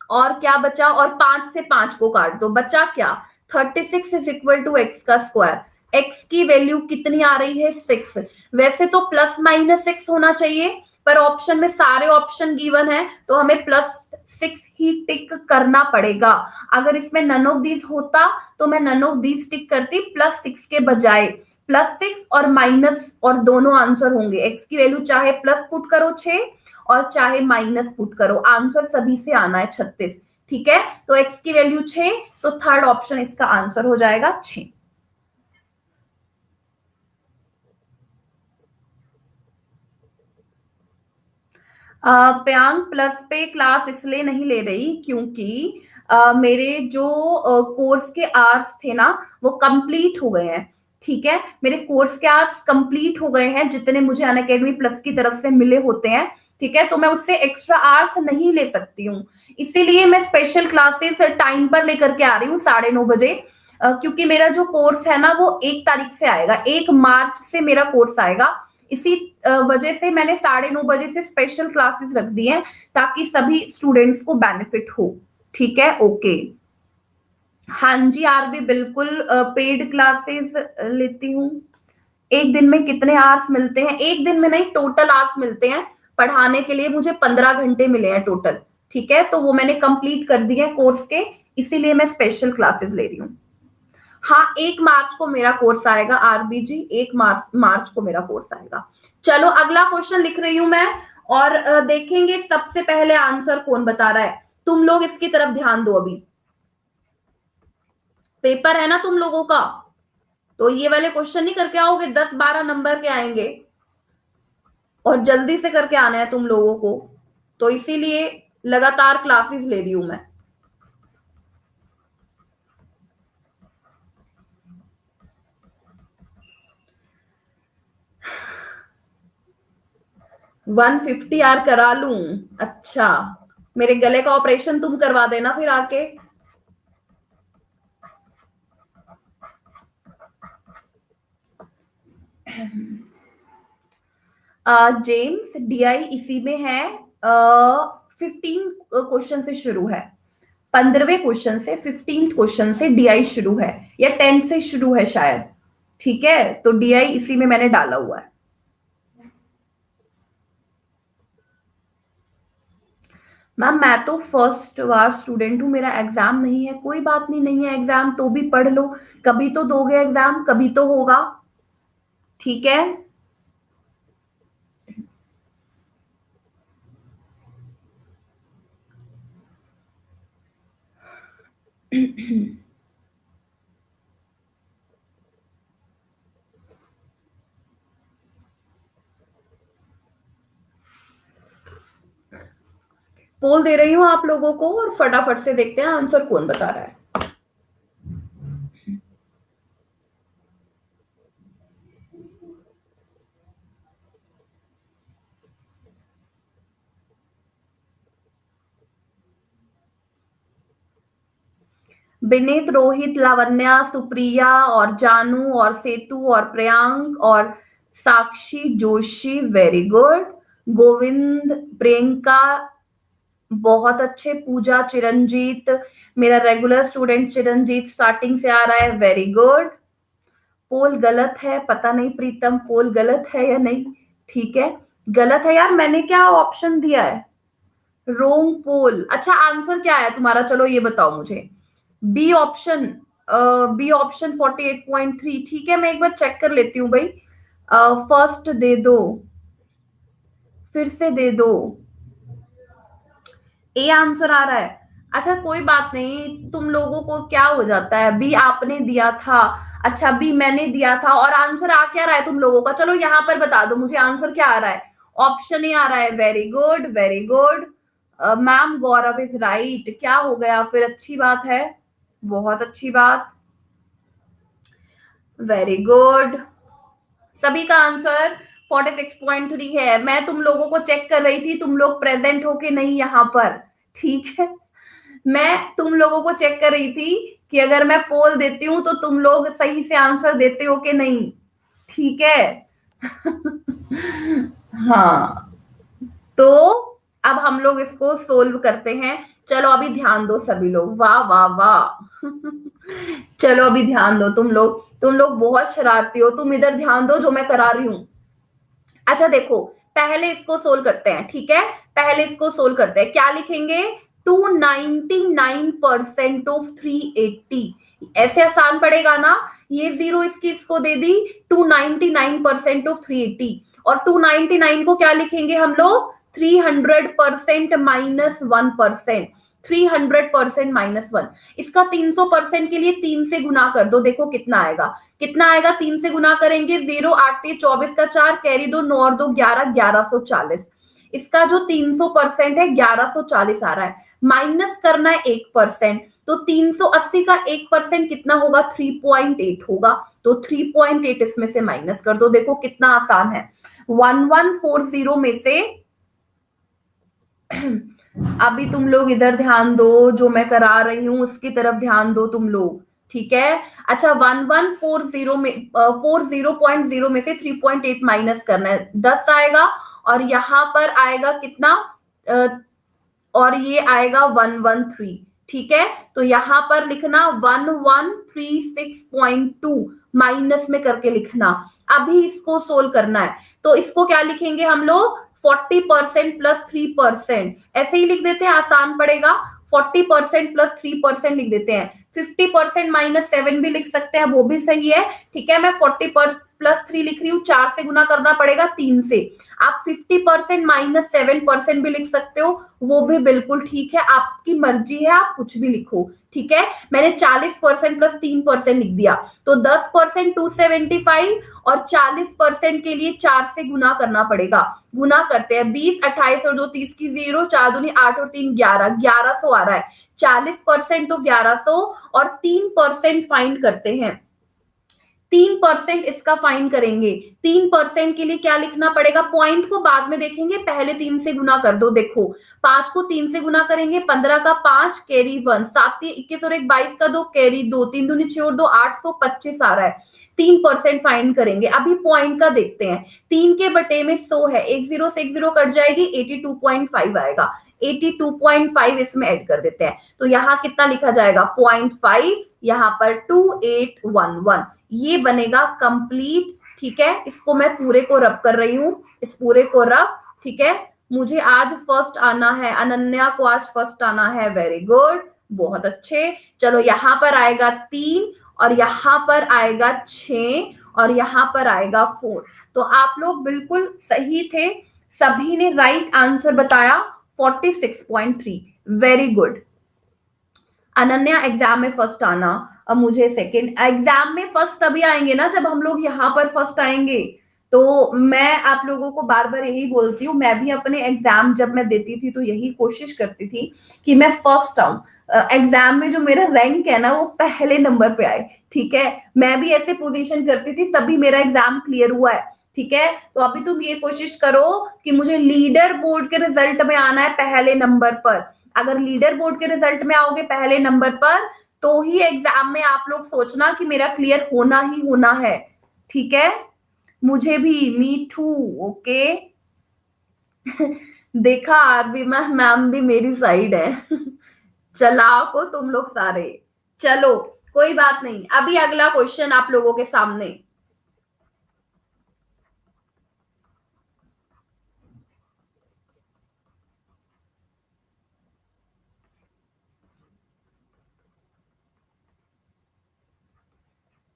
और क्या बचा, और 5 से 5 को काट दो, बचा क्या, 36 इज इक्वल टू एक्स का स्क्वायर। एक्स की वैल्यू कितनी आ रही है, 6। वैसे तो प्लस माइनस 6 होना चाहिए, पर ऑप्शन में सारे ऑप्शन गिवन है तो हमें +6 ही टिक करना पड़ेगा। अगर इसमें नन ऑफ दीज होता तो मैं नन ऑफ दीज टिक करती +6 के बजाय, +6 और माइनस, और दोनों आंसर होंगे। x की वैल्यू चाहे प्लस पुट करो 6 और चाहे माइनस पुट करो, आंसर सभी से आना है 36। ठीक है, तो x की वैल्यू 6, तो थर्ड ऑप्शन इसका आंसर हो जाएगा 6। प्रियांक प्लस पे क्लास इसलिए नहीं ले रही क्योंकि मेरे जो कोर्स के आवर्स थे ना वो कंप्लीट हो गए हैं। ठीक है, मेरे कोर्स के आवर्स कंप्लीट हो गए हैं, जितने मुझे अनअकैडमी प्लस की तरफ से मिले होते हैं। ठीक है, तो मैं उससे एक्स्ट्रा आवर्स नहीं ले सकती हूँ, इसीलिए मैं स्पेशल क्लासेस टाइम पर लेकर के आ रही हूँ 9:30 बजे। क्योंकि मेरा जो कोर्स है ना वो 1 तारीख से आएगा, 1 मार्च से मेरा कोर्स आएगा। इसी वजह से मैंने 9:30 बजे से स्पेशल क्लासेस रख दी हैं, ताकि सभी स्टूडेंट्स को बेनिफिट हो। ठीक है, ओके। हाँ जी आरबी, बिल्कुल पेड क्लासेस लेती हूँ। एक दिन में कितने आवर्स मिलते हैं? एक दिन में नहीं, टोटल आवर्स मिलते हैं पढ़ाने के लिए। मुझे 15 घंटे मिले हैं टोटल। ठीक है, तो वो मैंने कंप्लीट कर दिए हैं कोर्स के, इसीलिए मैं स्पेशल क्लासेस ले रही हूँ। हाँ, 1 मार्च को मेरा कोर्स आएगा आरबी जी, 1 मार्च को मेरा कोर्स आएगा। चलो अगला क्वेश्चन लिख रही हूं मैं, और देखेंगे सबसे पहले आंसर कौन बता रहा है। तुम लोग इसकी तरफ ध्यान दो, अभी पेपर है ना तुम लोगों का, तो ये वाले क्वेश्चन नहीं करके आओगे, 10-12 नंबर के आएंगे और जल्दी से करके आना है तुम लोगों को, तो इसीलिए लगातार क्लासेस ले रही हूं मैं। 150 आर करा लूं? अच्छा, मेरे गले का ऑपरेशन तुम करवा देना फिर आके। जेम्स डीआई इसी में है। 15 क्वेश्चन से शुरू है, 15वें क्वेश्चन से, 15 क्वेश्चन से डीआई शुरू है, या 10 से शुरू है शायद। ठीक है, तो डीआई इसी में मैंने डाला हुआ है। मैम मैं तो फर्स्ट बार स्टूडेंट हूँ, मेरा एग्जाम नहीं है। कोई बात नहीं, नहीं है एग्जाम तो भी पढ़ लो, कभी तो दोगे एग्जाम, कभी तो होगा। ठीक है, पोल दे रही हूं आप लोगों को, और फटाफट से देखते हैं आंसर कौन बता रहा है। विनीत, रोहित, लावण्या, सुप्रिया और जानू और सेतु और प्रियांक और साक्षी जोशी, वेरी गुड। गोविंद, प्रियंका, बहुत अच्छे। पूजा, चिरंजीत, मेरा रेगुलर स्टूडेंट चिरंजीत स्टार्टिंग से आ रहा है, वेरी गुड। पोल गलत है, पता नहीं प्रीतम पोल गलत है या नहीं। ठीक है, गलत है यार, मैंने क्या ऑप्शन दिया है? रोंग पोल। अच्छा, आंसर क्या है तुम्हारा, चलो ये बताओ मुझे। B option, B option 48.3। ठीक है, मैं एक बार चेक कर लेती हूँ भाई। फर्स्ट दे दो, फिर से दे दो। ए आंसर आ रहा है। अच्छा कोई बात नहीं, तुम लोगों को क्या हो जाता है, बी आपने दिया था, अच्छा बी मैंने दिया था, और आंसर आ क्या रहा है तुम लोगों का? चलो यहाँ पर बता दो मुझे, आंसर क्या आ रहा है? ऑप्शन ए आ रहा है, very good very good. Ma'am Gaurav is right. क्या हो गया फिर? अच्छी बात है, बहुत अच्छी बात, वेरी गुड। सभी का आंसर 46.3 है। मैं तुम लोगों को चेक कर रही थी, तुम लोग प्रेजेंट हो के नहीं यहाँ पर। ठीक है, मैं तुम लोगों को चेक कर रही थी कि अगर मैं पोल देती हूं तो तुम लोग सही से आंसर देते हो कि नहीं। ठीक है हाँ, तो अब हम लोग इसको सोल्व करते हैं। चलो अभी ध्यान दो सभी लोग, वाह वाह वाह चलो अभी ध्यान दो तुम लोग बहुत शरारती हो। तुम इधर ध्यान दो जो मैं करा रही हूं। अच्छा देखो, पहले इसको सोल्व करते हैं। ठीक है, पहले इसको सोल्व करते हैं। क्या लिखेंगे? 299% ऑफ 380। ऐसे आसान पड़ेगा ना। ये जीरो इसकी इसको दे दी 299% ऑफ 380, और 299 को क्या लिखेंगे हम लोग 300% -1%, 300% -1। इसका 300% के लिए 3 से गुना कर दो, देखो कितना आएगा। कितना आएगा 3 से गुना करेंगे, 0 8 24 का 4 कैरी 2 9 और 2 11, 1140। इसका जो 300% है 1140 आ रहा है। माइनस करना है 1%, तो 380 का 1% कितना होगा 3.8 होगा। तो 3.8 इसमें से माइनस कर दो, देखो कितना आसान है। 1140 में से अभी तुम लोग इधर ध्यान दो, जो मैं करा रही हूं उसकी तरफ ध्यान दो तुम लोग, ठीक है। अच्छा 1140 में 40.0 में से 3.8 माइनस करना है, 10 आएगा। और यहां पर आएगा कितना, और ये आएगा 113, ठीक है। तो यहां पर लिखना 1136.2 माइनस में करके लिखना। अभी इसको सोल्व करना है, तो इसको क्या लिखेंगे हम लोग 40% प्लस 3%, ऐसे ही लिख देते हैं, आसान पड़ेगा। 40% प्लस 3% लिख देते हैं। 50% -7 भी लिख सकते हैं, वो भी सही है, ठीक है। मैं 40 प्लस 3 लिख रही हूँ, 4 से गुना करना पड़ेगा 3 से। आप 50% -7% भी लिख सकते हो, वो भी बिल्कुल ठीक है, आपकी मर्जी है, आप कुछ भी लिखो, ठीक है। मैंने 40% प्लस 3% लिख दिया, तो 10% 275, और 40% के लिए 4 से गुना करना पड़ेगा। गुना करते हैं, 20 28 और 2 30 की 0, 4 दूनी 8 और 3 11, 1100 आ रहा है। 40% तो 1100, और 3% फाइंड करते हैं। 3% इसका फाइंड करेंगे। 3% के लिए क्या लिखना पड़ेगा, पॉइंट को बाद में देखेंगे, पहले 3 से गुना कर दो। देखो 5 को 3 से गुना करेंगे, 15 का 5 कैरी 1, 7 21 और 1 22 का 2 कैरी 2, 3 दूनी 6 और 2 825 आ रहा है। 3% फाइंड करेंगे। अभी पॉइंट का देखते हैं, 3 के बटे में 100 है, 1 0 से 1 0 कट जाएगी, 82.5 आएगा। 82.5 इसमें ऐड कर देते हैं, तो यहाँ कितना लिखा जाएगा 0.5, यहाँ पर 2811, ये बनेगा कंप्लीट, ठीक है। इसको मैं पूरे को रब कर रही हूँ, इस पूरे को रब, ठीक है। मुझे आज फर्स्ट आना है, अनन्या को आज फर्स्ट आना है, वेरी गुड, बहुत अच्छे। चलो यहाँ पर आएगा 3, और यहाँ पर आएगा 6, और यहाँ पर आएगा 4। तो आप लोग बिल्कुल सही थे, सभी ने राइट आंसर बताया, 46.3, वेरी गुड। अनन्या एग्जाम में फर्स्ट आना, अब मुझे सेकंड। एग्जाम में फर्स्ट तभी आएंगे ना जब हम लोग यहाँ पर फर्स्ट आएंगे। तो मैं आप लोगों को बार बार यही बोलती हूँ, मैं भी अपने एग्जाम जब मैं देती थी तो यही कोशिश करती थी कि मैं फर्स्ट आऊं, एग्जाम में जो मेरा रैंक है ना वो पहले नंबर पे आए, ठीक है। मैं भी ऐसे पोजीशन करती थी, तभी मेरा एग्जाम क्लियर हुआ है, ठीक है। तो अभी तुम ये कोशिश करो कि मुझे लीडर बोर्ड के रिजल्ट में आना है पहले नंबर पर। अगर लीडर बोर्ड के रिजल्ट में आओगे पहले नंबर पर, तो ही एग्जाम में आप लोग सोचना कि मेरा क्लियर होना ही होना है, ठीक है। मुझे भी, मी टू, ओके। देखा आरबी मैम भी मेरी साइड है। चलाक हो तुम लोग सारे। चलो कोई बात नहीं, अभी अगला क्वेश्चन आप लोगों के सामने।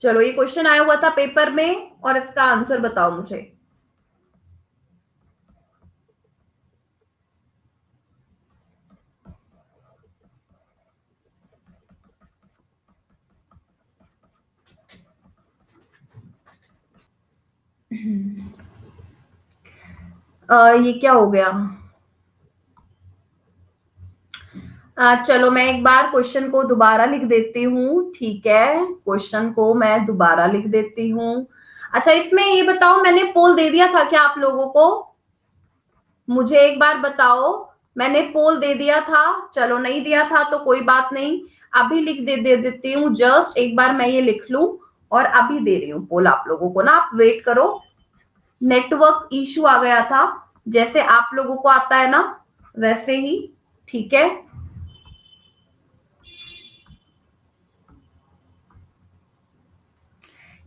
चलो ये क्वेश्चन आया हुआ था पेपर में, और इसका आंसर बताओ मुझे। ये क्या हो गया। चलो मैं एक बार क्वेश्चन को दोबारा लिख देती हूँ, ठीक है। क्वेश्चन को मैं दोबारा लिख देती हूँ। अच्छा इसमें ये बताओ, मैंने पोल दे दिया था क्या आप लोगों को, मुझे एक बार बताओ, मैंने पोल दे दिया था। चलो नहीं दिया था तो कोई बात नहीं, अभी लिख दे देती हूँ। जस्ट एक बार मैं ये लिख लूं, और अभी दे रही हूँ पोल आप लोगों को ना, आप वेट करो। नेटवर्क इशू आ गया था, जैसे आप लोगों को आता है ना वैसे ही, ठीक है।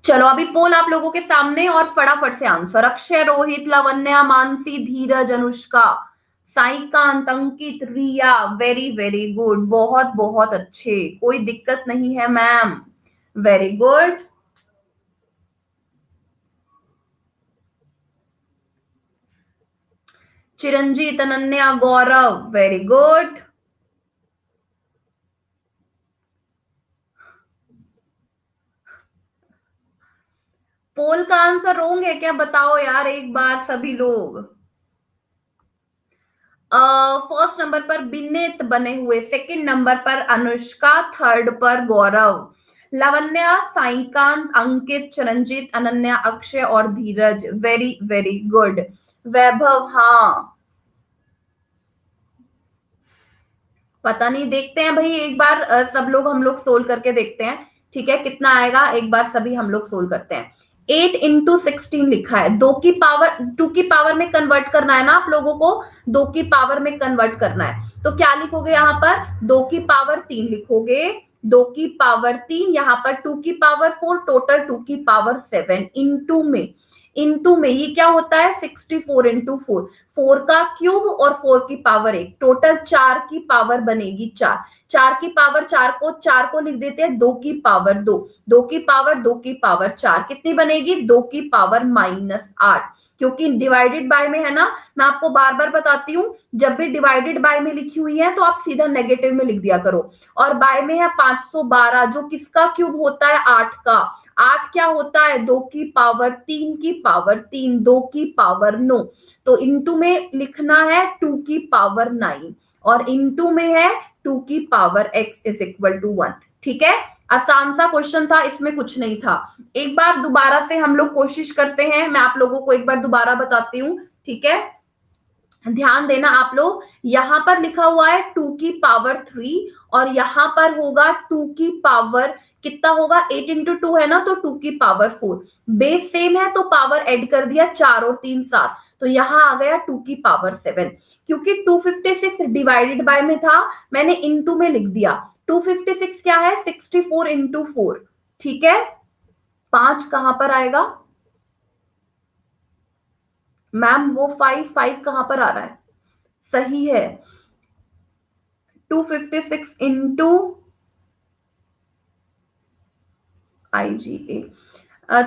चलो अभी पोल आप लोगों के सामने, और फटाफट से answer. Akshay, Rohit, Lavanya, Mansi, Dheeraj, Anushka, Saikant, Ankit, Riya, very very good, बहुत बहुत अच्छे, कोई दिक्कत नहीं है ma'am, very good. Chiranjeet, Ananya, Gaurav, very good. Poll का आंसर रॉन्ग है क्या, बताओ यार एक बार सभी लोग। फर्स्ट नंबर पर बिनेत बने हुए, सेकंड नंबर पर अनुष्का, थर्ड पर गौरव, लावण्या, साईकांत, अंकित, चिरंजीत, अनन्या, अक्षय और धीरज, वेरी वेरी गुड। वैभव, हाँ पता नहीं, देखते हैं भाई एक बार सब लोग हम लोग सोल्व करके देखते हैं, ठीक है कितना आएगा एक बार सभी हम लोग सोल्व करते हैं। 8 into 16 लिखा है, 2 की पावर में कन्वर्ट करना है ना आप लोगों को, 2 की पावर में कन्वर्ट करना है, तो क्या लिखोगे यहाँ पर, 2 की पावर 3 लिखोगे, 2 की पावर 3, यहाँ पर 2 की पावर 4, टोटल 2 की पावर 7 इंटू में ये क्या होता है 64 into 4, 4 का क्यूब और 4 की पावर 1, टोटल 4 की पावर बनेगी 4, 4 की पावर 4 को लिख देते हैं 2 की पावर 2, 2 की पावर 4 कितनी बनेगी 2 की पावर -8, क्योंकि डिवाइडेड बाय में है ना, मैं आपको बार बार बताती हूँ, जब भी डिवाइडेड बाय में लिखी हुई है तो आप सीधा नेगेटिव में लिख दिया करो, और बाय में है 512 जो किसका क्यूब होता है 8 का, 8 क्या होता है 2 की पावर 3 2 की पावर 9, तो इंटू में लिखना है 2 की पावर 9 और इंटू में है 2 की पावर x = 1, ठीक है। आसान सा क्वेश्चन था, इसमें कुछ नहीं था। एक बार दोबारा से हम लोग कोशिश करते हैं, मैं आप लोगों को एक बार दोबारा बताती हूँ, ठीक है ध्यान देना आप लोग, यहां पर लिखा हुआ है 2 की पावर 3 और यहां पर होगा 2 की पावर कितना होगा 8 into 2 है ना, तो 2 की पावर 4, बेस सेम है तो पावर ऐड कर दिया 4 और 3 7, तो यहां आ गया 2 की पावर 7, क्योंकि 256 डिवाइडेड बाय में था मैंने इनटू में लिख दिया, 256 क्या है 64 into 4, ठीक है 5 कहां पर आएगा मैम, वो 5 कहां पर आ रहा है, सही है 256 इंटू IGA।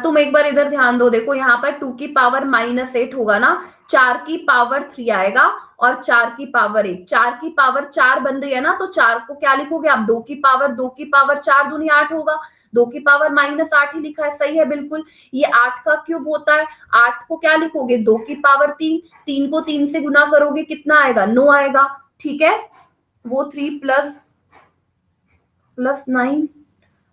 तुम एक बार इधर ध्यान दो, देखो यहाँ पर 2 की पावर -8 होगा ना, 4 की पावर 3 आएगा और 4 की पावर 1, 4 की पावर 4 बन रही है ना, तो 4 को क्या लिखोगे आप 2 की पावर 4 दूनी 8 होगा, 2 की पावर -8 ही लिखा है, सही है बिल्कुल, ये 8 का क्यूब होता है, 8 को क्या लिखोगे 2 की पावर 3, 3 को 3 से गुना करोगे कितना आएगा 9 आएगा, ठीक है वो 3 प्लस 9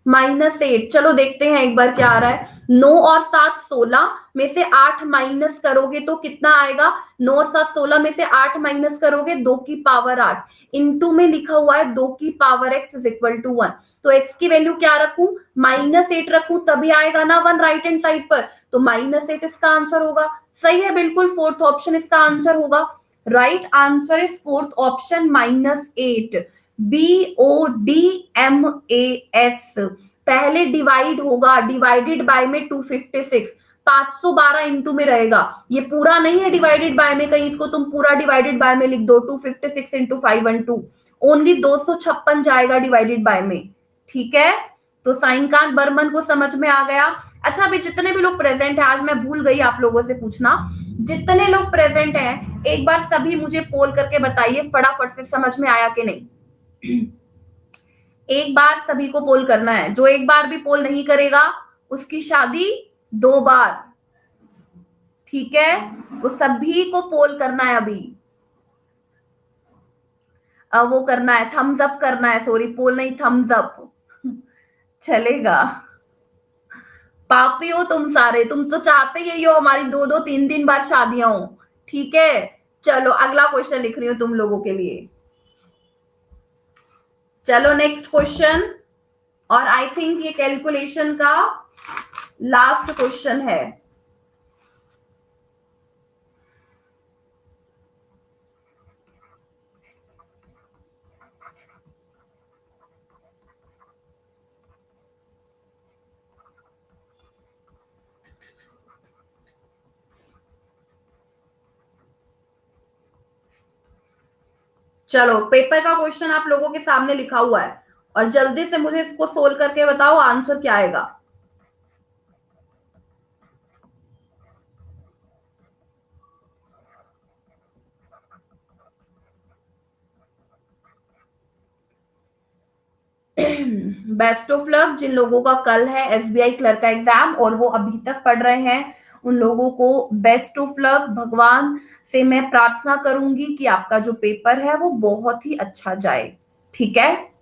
-8, चलो देखते हैं एक बार क्या आ रहा है, 9 और 7 16 में से 8 माइनस करोगे तो कितना आएगा, 9 और 7 16 में से 8 माइनस करोगे 2 की पावर 8, इंटू में लिखा हुआ है 2 की पावर x = 1, तो x की वैल्यू क्या रखूं -8 रखूं तभी आएगा ना 1 राइट हैंड साइड पर, तो -8 इसका आंसर होगा, सही है बिल्कुल, फोर्थ ऑप्शन इसका आंसर होगा, right answer is fourth option -8, BODMAS, पहले डिवाइड होगा, डिवाइडेड बाय में 256, 512 इंटू में रहेगा, ये पूरा नहीं है डिवाइडेड बाय में, कहीं इसको तुम पूरा डिवाइडेड बाय में लिख दो 256 इंटू 512, ओनली 256 जाएगा डिवाइडेड बाय में, ठीक है तो साइनकांत बर्मन को समझ में आ गया। अच्छा अभी जितने भी लोग प्रेजेंट है, आज मैं भूल गई आप लोगों से पूछना, जितने लोग प्रेजेंट हैं एक बार सभी मुझे पोल करके बताइए फटाफट से, समझ में आया कि नहीं एक बार सभी को पोल करना है, जो एक बार भी पोल नहीं करेगा उसकी शादी 2 बार, ठीक है तो सभी को पोल करना है अभी, वो करना है थम्स अप करना है, सॉरी पोल नहीं थम्स अप चलेगा, पापी हो तुम सारे, तुम तो चाहते ही हो हमारी 2-2 3-3 बार शादियां हो, ठीक है चलो अगला क्वेश्चन लिख रही हूं तुम लोगों के लिए, चलो नेक्स्ट क्वेश्चन, और आई थिंक ये कैलकुलेशन का लास्ट क्वेश्चन है, चलो पेपर का क्वेश्चन आप लोगों के सामने लिखा हुआ है और जल्दी से मुझे इसको सोल्व करके बताओ आंसर क्या आएगा। बेस्ट ऑफ लक जिन लोगों का कल है एसबीआई क्लर्क का एग्जाम और वो अभी तक पढ़ रहे हैं, उन लोगों को बेस्ट ऑफ लक। भगवान से मैं प्रार्थना करूंगी कि आपका जो पेपर है वो बहुत ही अच्छा जाए, ठीक है।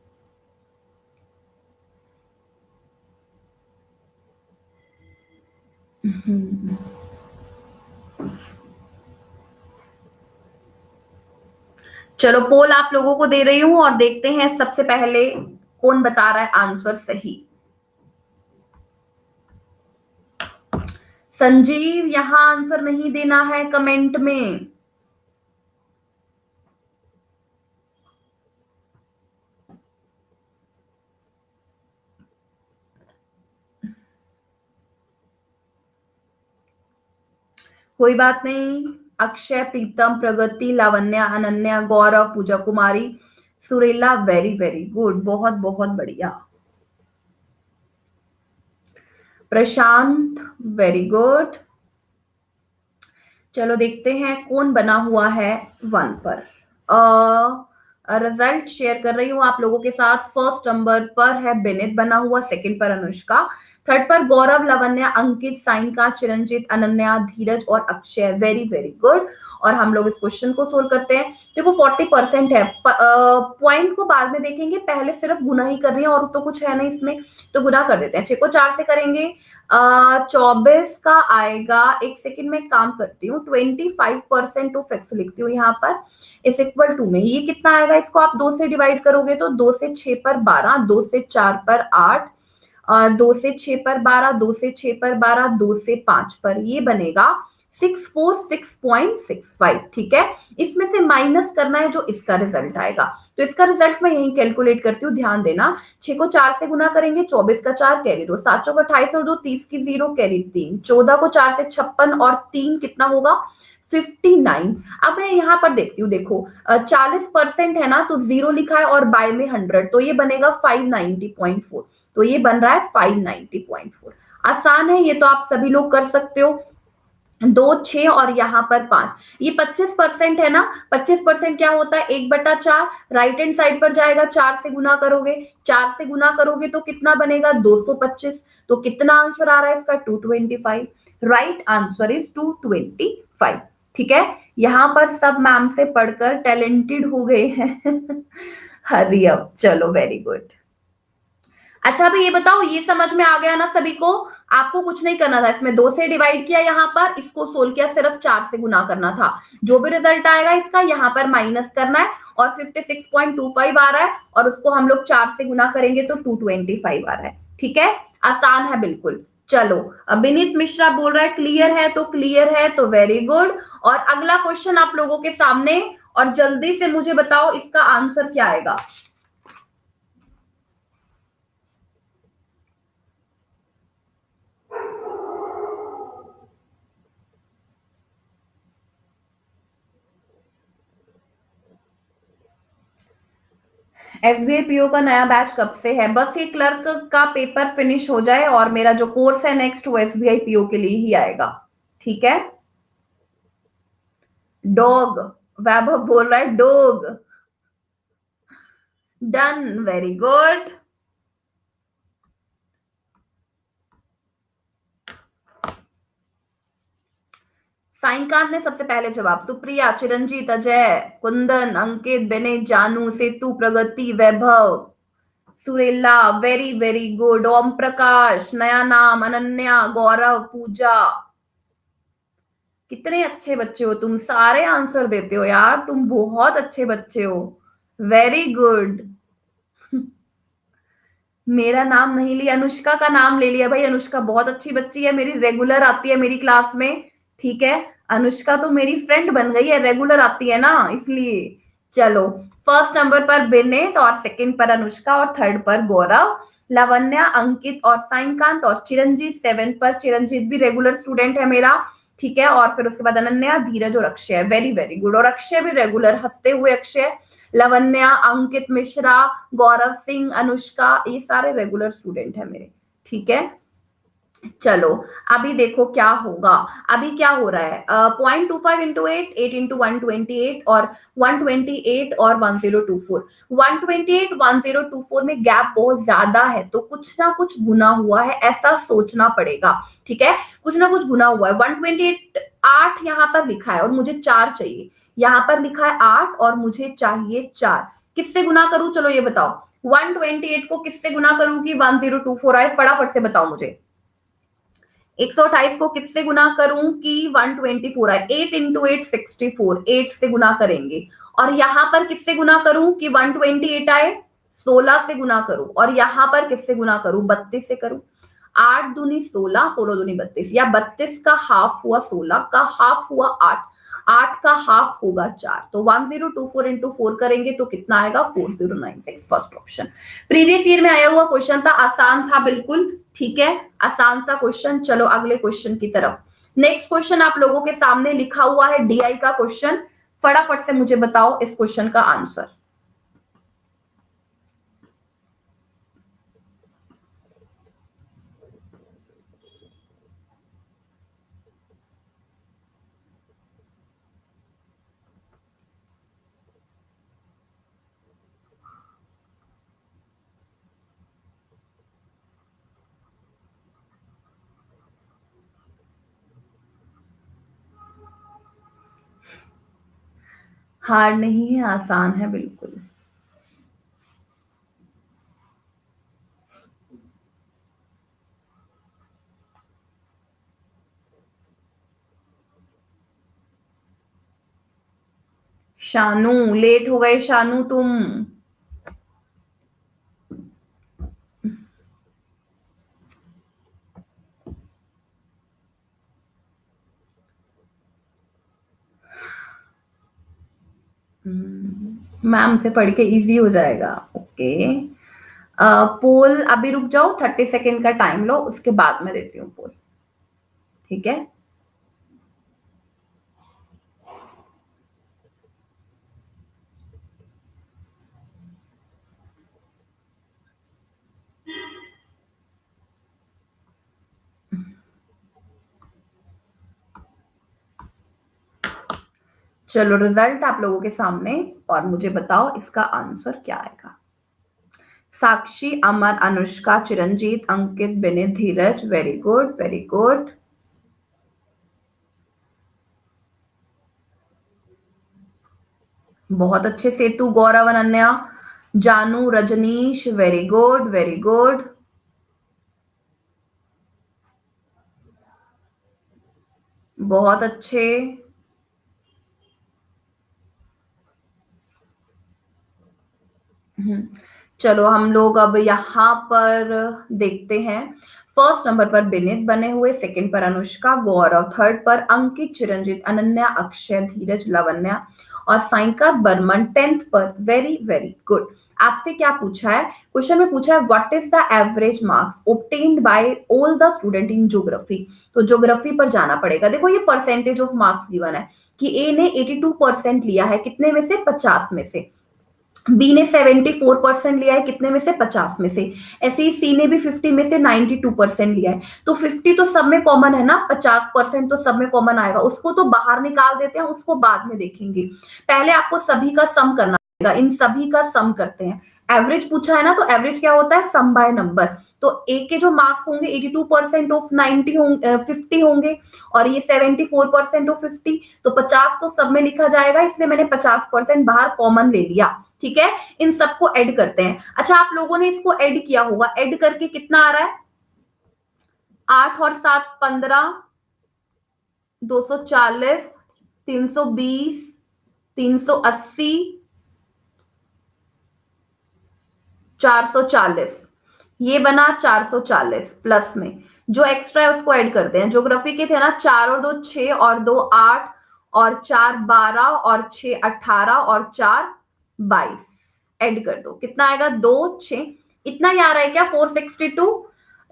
चलो पोल आप लोगों को दे रही हूं और देखते हैं सबसे पहले कौन बता रहा है आंसर सही। संजीव यहां आंसर नहीं देना है कमेंट में। कोई बात नहीं। अक्षय, प्रीतम, प्रगति, लावण्या, अनन्या, गौरव, पूजा कुमारी, सुरेला, वेरी वेरी गुड, बहुत बहुत बढ़िया। प्रशांत वेरी गुड। चलो देखते हैं कौन बना हुआ है 1 पर। रिजल्ट शेयर कर रही हूं आप लोगों के साथ। फर्स्ट नंबर पर है बिनित बना हुआ, सेकंड पर अनुष्का, थर्ड पर गौरव, लावण्या, अंकित, साइंका, चिरंजीत, अनन्या, धीरज और अक्षय, वेरी वेरी गुड। और हम लोग इस क्वेश्चन को सोल्व करते हैं। देखो 40% है, पॉइंट को बाद में देखेंगे, पहले सिर्फ गुना ही कर रही है और तो कुछ है नहीं इसमें, तो गुना कर देते हैं। 6 को 4 से करेंगे 24 का आएगा। एक सेकंड में काम करती हूँ, 25% ऑफ एक्स लिखती हूँ यहाँ पर, इज इक्वल टू में ये कितना आएगा, इसको आप 2 से डिवाइड करोगे तो 2 से 6 पर 12, 2 से 4 पर 8, 2 से 6 पर 12, 2 से 6 पर 12, 2 से 5 पर ये बनेगा 646.65, ठीक है। इसमें से माइनस करना है जो इसका रिजल्ट आएगा, तो इसका रिजल्ट मैं यही कैलकुलेट करती हूँ, ध्यान देना। 6 को 4 से गुना करेंगे, 24 का 4 कैरी 2, 7 को 28 और 2 30 की 0 कैरी 3, 14 को 4 से 56 और 3 कितना होगा 59। अब मैं यहाँ पर देखती हूँ, देखो 40% है ना, तो 0 लिखा है और बाय में 100, तो ये बनेगा 590.4, तो ये बन रहा है 590.4। आसान है ये, तो आप सभी लोग कर सकते हो। 2 6 और यहाँ पर 5, ये 25% है ना। 25% क्या होता है 1/4, राइट हैंड साइड पर जाएगा, 4 से गुना करोगे, 4 से गुना करोगे तो कितना बनेगा 225, तो कितना आंसर आ रहा है इसका 225। राइट आंसर इज 225, ठीक है। यहाँ पर सब मैम से पढ़कर टैलेंटेड हो गए हैं। हरी अप, चलो वेरी गुड। अच्छा अभी ये बताओ, ये समझ में आ गया ना सभी को? आपको कुछ नहीं करना था, इसमें 2 से डिवाइड किया, यहाँ पर इसको सोल्व किया, सिर्फ 4 से गुना करना था। जो भी रिजल्ट आएगा इसका यहाँ पर माइनस करना है और 56.25 आ रहा है और उसको हम लोग 4 से गुना करेंगे तो 225 आ रहा है, ठीक है। आसान है बिल्कुल। चलो विनीत मिश्रा बोल रहा है क्लियर है, तो क्लियर है तो वेरी गुड। और अगला क्वेश्चन आप लोगों के सामने, और जल्दी से मुझे बताओ इसका आंसर क्या आएगा। एसबीआई पीओ का नया बैच कब से है? बस ये क्लर्क का पेपर फिनिश हो जाए और मेरा जो कोर्स है नेक्स्ट वो एसबीआई पीओ के लिए ही आएगा, ठीक है। डॉग, वैभव बोल रहा है dog. Done, very good. Saikant ने सबसे पहले जवाब, सुप्रिया, चिरंजीत, अजय, कुंदन, अंकित, बेने, जानू, सेतु, प्रगति, वैभव, Surela, very very good. Om Prakash, नया नाम, अनन्या, गौरव, पूजा, कितने अच्छे बच्चे हो तुम, सारे आंसर देते हो यार, तुम बहुत अच्छे बच्चे हो, वेरी गुड। मेरा नाम नहीं लिया, अनुष्का का नाम ले लिया भाई। अनुष्का बहुत अच्छी बच्ची है मेरी, रेगुलर आती है मेरी क्लास में, ठीक है। अनुष्का तो मेरी फ्रेंड बन गई है, रेगुलर आती है ना इसलिए। चलो फर्स्ट नंबर पर बिनेत और सेकंड पर अनुष्का और थर्ड पर गौरव, लावण्या, अंकित और साइंकांत और चिरंजीत 7 पर, चिरंजीत भी रेगुलर स्टूडेंट है मेरा, ठीक है। और फिर उसके बाद अनन्या, धीरज और अक्षय, वेरी वेरी गुड। और अक्षय भी रेगुलर, हंसते हुए अक्षय लवन्या, अंकित मिश्रा, गौरव सिंह, अनुष्का, ये सारे रेगुलर स्टूडेंट है मेरे, ठीक है। चलो अभी देखो क्या होगा। अभी क्या हो रहा है, 0.25 इंटू 8 इंटू 128 और 128 और 1024, 128 1024 में गैप बहुत ज्यादा है, तो कुछ ना कुछ गुना हुआ है ऐसा सोचना पड़ेगा, ठीक है। कुछ ना कुछ गुना हुआ है। 128 8 यहाँ पर लिखा है और मुझे 4 चाहिए, यहाँ पर लिखा है 8 और मुझे चाहिए 4। किससे गुना करूं, चलो ये बताओ। 128 को किससे गुना करूं कि 1024 आए, फटाफट से बताओ मुझे। 128 को किससे गुना करूं कि 124 आए, 8 इंटू 8 64, 8 से गुना करेंगे। और यहां पर किससे गुना करूं कि 128 आए, 16 से गुना करूं। और यहां पर किससे गुना करूं, 32 से करूं। 8 दूनी 16, 16 दूनी 32, या 32 का हाफ हुआ 16 का हाफ हुआ 8, 8 का हाफ होगा 4। तो 1024 इंटू 4 करेंगे तो कितना आएगा, 4096, फर्स्ट ऑप्शन। प्रीवियस ईयर में आया हुआ क्वेश्चन था, आसान था बिल्कुल, ठीक है, आसान सा क्वेश्चन। चलो अगले क्वेश्चन की तरफ। नेक्स्ट क्वेश्चन आप लोगों के सामने लिखा हुआ है डीआई का क्वेश्चन, फटाफट से मुझे बताओ इस क्वेश्चन का आंसर। हार्ड नहीं है, आसान है बिल्कुल। शानू, लेट हो गए शानू तुम। मैम से पढ़ के इजी हो जाएगा, ओके। पोल अभी रुक जाओ, 30 सेकेंड का टाइम लो, उसके बाद में देती हूँ पोल, ठीक है। चलो रिजल्ट आप लोगों के सामने, और मुझे बताओ इसका आंसर क्या आएगा। Sakshi, Aman, Anushka, Chiranjeet, Ankit, Vineet, Dheeraj, very good very good. बहुत अच्छे। Setu, Gaurav, Ananya, Janu, Rajneesh, very good very good. बहुत अच्छे। चलो हम लोग अब यहाँ पर देखते हैं। फर्स्ट नंबर पर विनीत बने हुए, सेकंड पर अनुष्का, गौरव, थर्ड पर अंकित, चिरंजीत, अनन्या, अक्षय, धीरज, लवन्या और साइका बर्मन 10th पर। Very very good. आपसे क्या पूछा है, क्वेश्चन में पूछा है what is the average marks obtained bye all the student in geography. तो ज्योग्राफी पर जाना पड़ेगा। देखो ये परसेंटेज ऑफ मार्क्स गिवन है कि ए ने 82% लिया है, कितने में से, 50 में से। बी ने 74% लिया है, कितने में से, 50 में से। ऐसे ही सी ने भी 50 में से 92% लिया है। तो 50 तो सब में कॉमन है ना, 50% तो सब में कॉमन आएगा, उसको तो बाहर निकाल देते हैं, उसको बाद में देखेंगे। पहले आपको सभी का सम करना पड़ेगा, इन सभी का सम करते हैं। एवरेज पूछा है ना, तो एवरेज क्या होता है, सम बाय नंबर। तो ए के जो मार्क्स होंगे 82% ऑफ 90 होंगे, 50 होंगे, और ये 74% ऑफ 50, तो 50 तो सब में लिखा जाएगा, इसलिए मैंने 50% बाहर कॉमन ले लिया, ठीक है। इन सबको ऐड करते हैं। अच्छा आप लोगों ने इसको ऐड किया होगा, ऐड करके कितना आ रहा है, 8 और 7 15, 240, 320, 380, 440, ये बना 440। प्लस में जो एक्स्ट्रा है उसको ऐड करते हैं। ज्योग्राफी के थे ना, 4 और 2 6 और 2 8 और 4 12 और 6 18 और 4 22, ऐड कर दो, कितना आएगा, 2 6, इतना ही आ रहा है क्या, 462।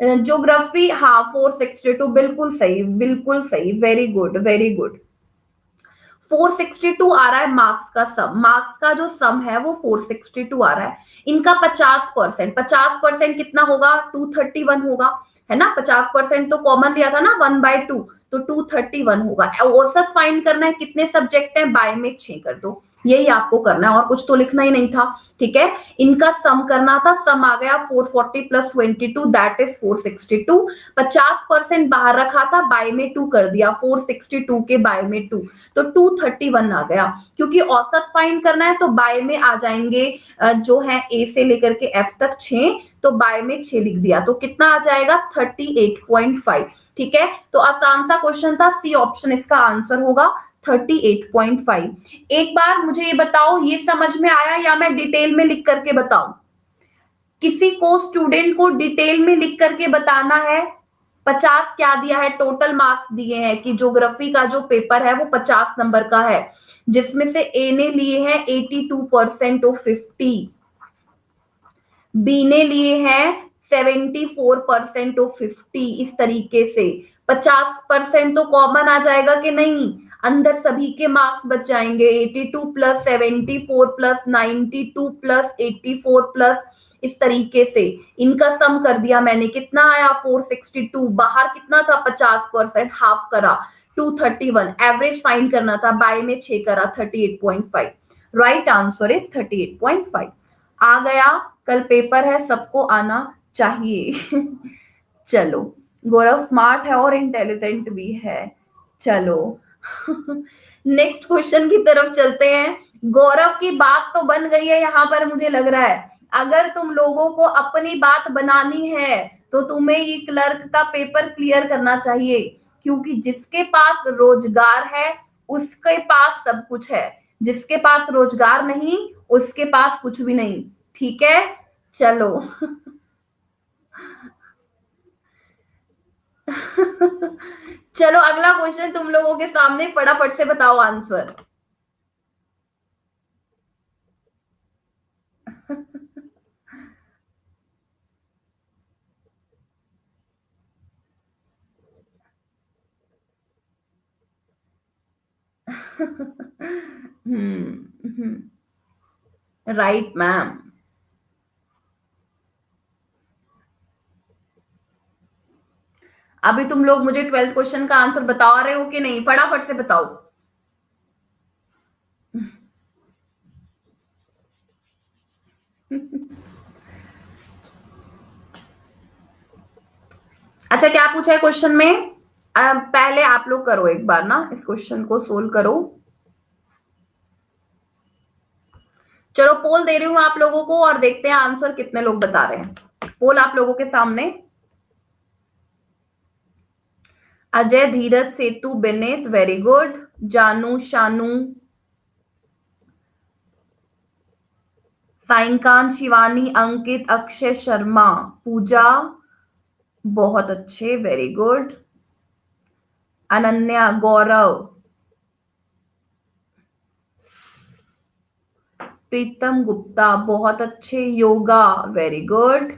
ज्योग्राफी, हाँ 462, बिल्कुल सही बिल्कुल सही, वेरी गुड वेरी गुड। 462 आ रहा है मार्क्स का सम, मार्क्स का जो सम है वो 462 आ रहा है। इनका 50%, 50% कितना होगा, 231 होगा, है ना। 50% तो कॉमन लिया था ना 1/2, तो 231 होगा। औसत फाइंड करना है, कितने सब्जेक्ट है, बाय में 6 कर दो, यही आपको करना है और कुछ तो लिखना ही नहीं था। ठीक है, इनका सम करना था, सम आ गया 440 प्लस 22 दैट इज 462। 50% बाहर रखा था, बाय में 2 कर दिया, 462 के बाय में 2, तो 231 आ गया। क्योंकि औसत फाइंड करना है तो बाय में आ जाएंगे जो है ए से लेकर के एफ तक 6, तो बाय में 6 लिख दिया, तो कितना आ जाएगा 38.5। ठीक है, तो आसान सा क्वेश्चन था, सी ऑप्शन इसका आंसर होगा 38.5। एक बार मुझे ये बताओ, ये समझ में आया या मैं डिटेल में लिख करके बताऊं? किसी को, स्टूडेंट को डिटेल में लिख करके बताना है। 50 क्या दिया है, टोटल मार्क्स दिए हैं कि ज्योग्राफी का जो पेपर है वो 50 नंबर का है, जिसमें से ए ने लिए हैं 82% ऑफ 50, बी ने लिए हैं 74% ऑफ 50, इस तरीके से 50% तो कॉमन आ जाएगा कि नहीं, अंदर सभी के मार्क्स बच जाएंगे। 82 प्लस 74 प्लस 92 प्लस 84 प्लस, इस तरीके से इनका सम कर दिया मैंने, कितना आया 462, बाहर कितना था 50%, हाफ करा 231, एवरेज फाइंड करना था, बाय में 6 करा 38.5। Right answer is 38.5। आ गया, कल पेपर है, सबको आना चाहिए। चलो, गौरव स्मार्ट है और इंटेलिजेंट भी है। चलो नेक्स्ट क्वेश्चन की तरफ चलते हैं। गौरव की बात तो बन गई है यहाँ पर, मुझे लग रहा है अगर तुम लोगों को अपनी बात बनानी है तो तुम्हें ये क्लर्क का पेपर क्लियर करना चाहिए, क्योंकि जिसके पास रोजगार है उसके पास सब कुछ है, जिसके पास रोजगार नहीं उसके पास कुछ भी नहीं। ठीक है, चलो चलो अगला क्वेश्चन तुम लोगों के सामने, फटाफट से बताओ आंसर। Right ma'am. अभी तुम लोग मुझे 12th क्वेश्चन का आंसर बता रहे हो कि नहीं, फटाफट से बताओ। अच्छा, क्या पूछा है क्वेश्चन में? पहले आप लोग करो एक बार ना, इस क्वेश्चन को सोल्व करो। चलो पोल दे रही हूं आप लोगों को और देखते हैं आंसर कितने लोग बता रहे हैं। पोल आप लोगों के सामने। अजय, धीरज, सेतु, बेनेत, वेरी गुड। जानू, शानू, साइंकान, शिवानी, अंकित, अक्षय, शर्मा, पूजा, बहुत अच्छे, वेरी गुड। अनन्या, गौरव, प्रीतम गुप्ता, बहुत अच्छे। Yoga, very good.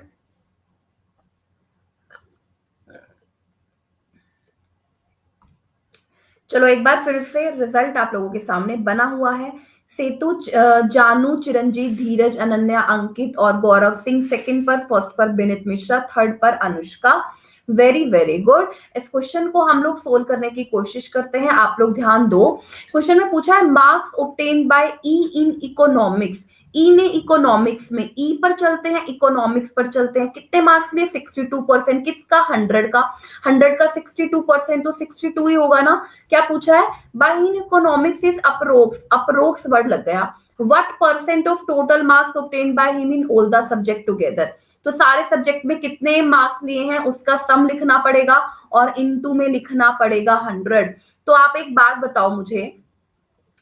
चलो एक बार फिर से रिजल्ट आप लोगों के सामने बना हुआ है। सेतु, जानू, चिरंजीव, धीरज, अनन्या, अंकित और गौरव सिंह सेकंड पर, फर्स्ट पर विनीत मिश्रा, थर्ड पर अनुष्का। Very very good. इस क्वेश्चन को हम लोग सोल्व करने की कोशिश करते हैं, आप लोग ध्यान दो। क्वेश्चन में पूछा है marks obtained by E in economics. E ने इकोनॉमिक्स में, ई पर चलते हैं, इकोनॉमिक्स पर चलते हैं, कितने मार्क्स लिए 62%, कितना 100 का, 100 का 62% तो 62 ही होगा ना। क्या पूछा है, by in economics is approx, approx word लग गया, what percent of total marks obtained by him in all the subject together. तो सारे सब्जेक्ट में कितने मार्क्स लिए हैं उसका सम लिखना पड़ेगा और इनटू में लिखना पड़ेगा 100। तो आप एक बात बताओ मुझे,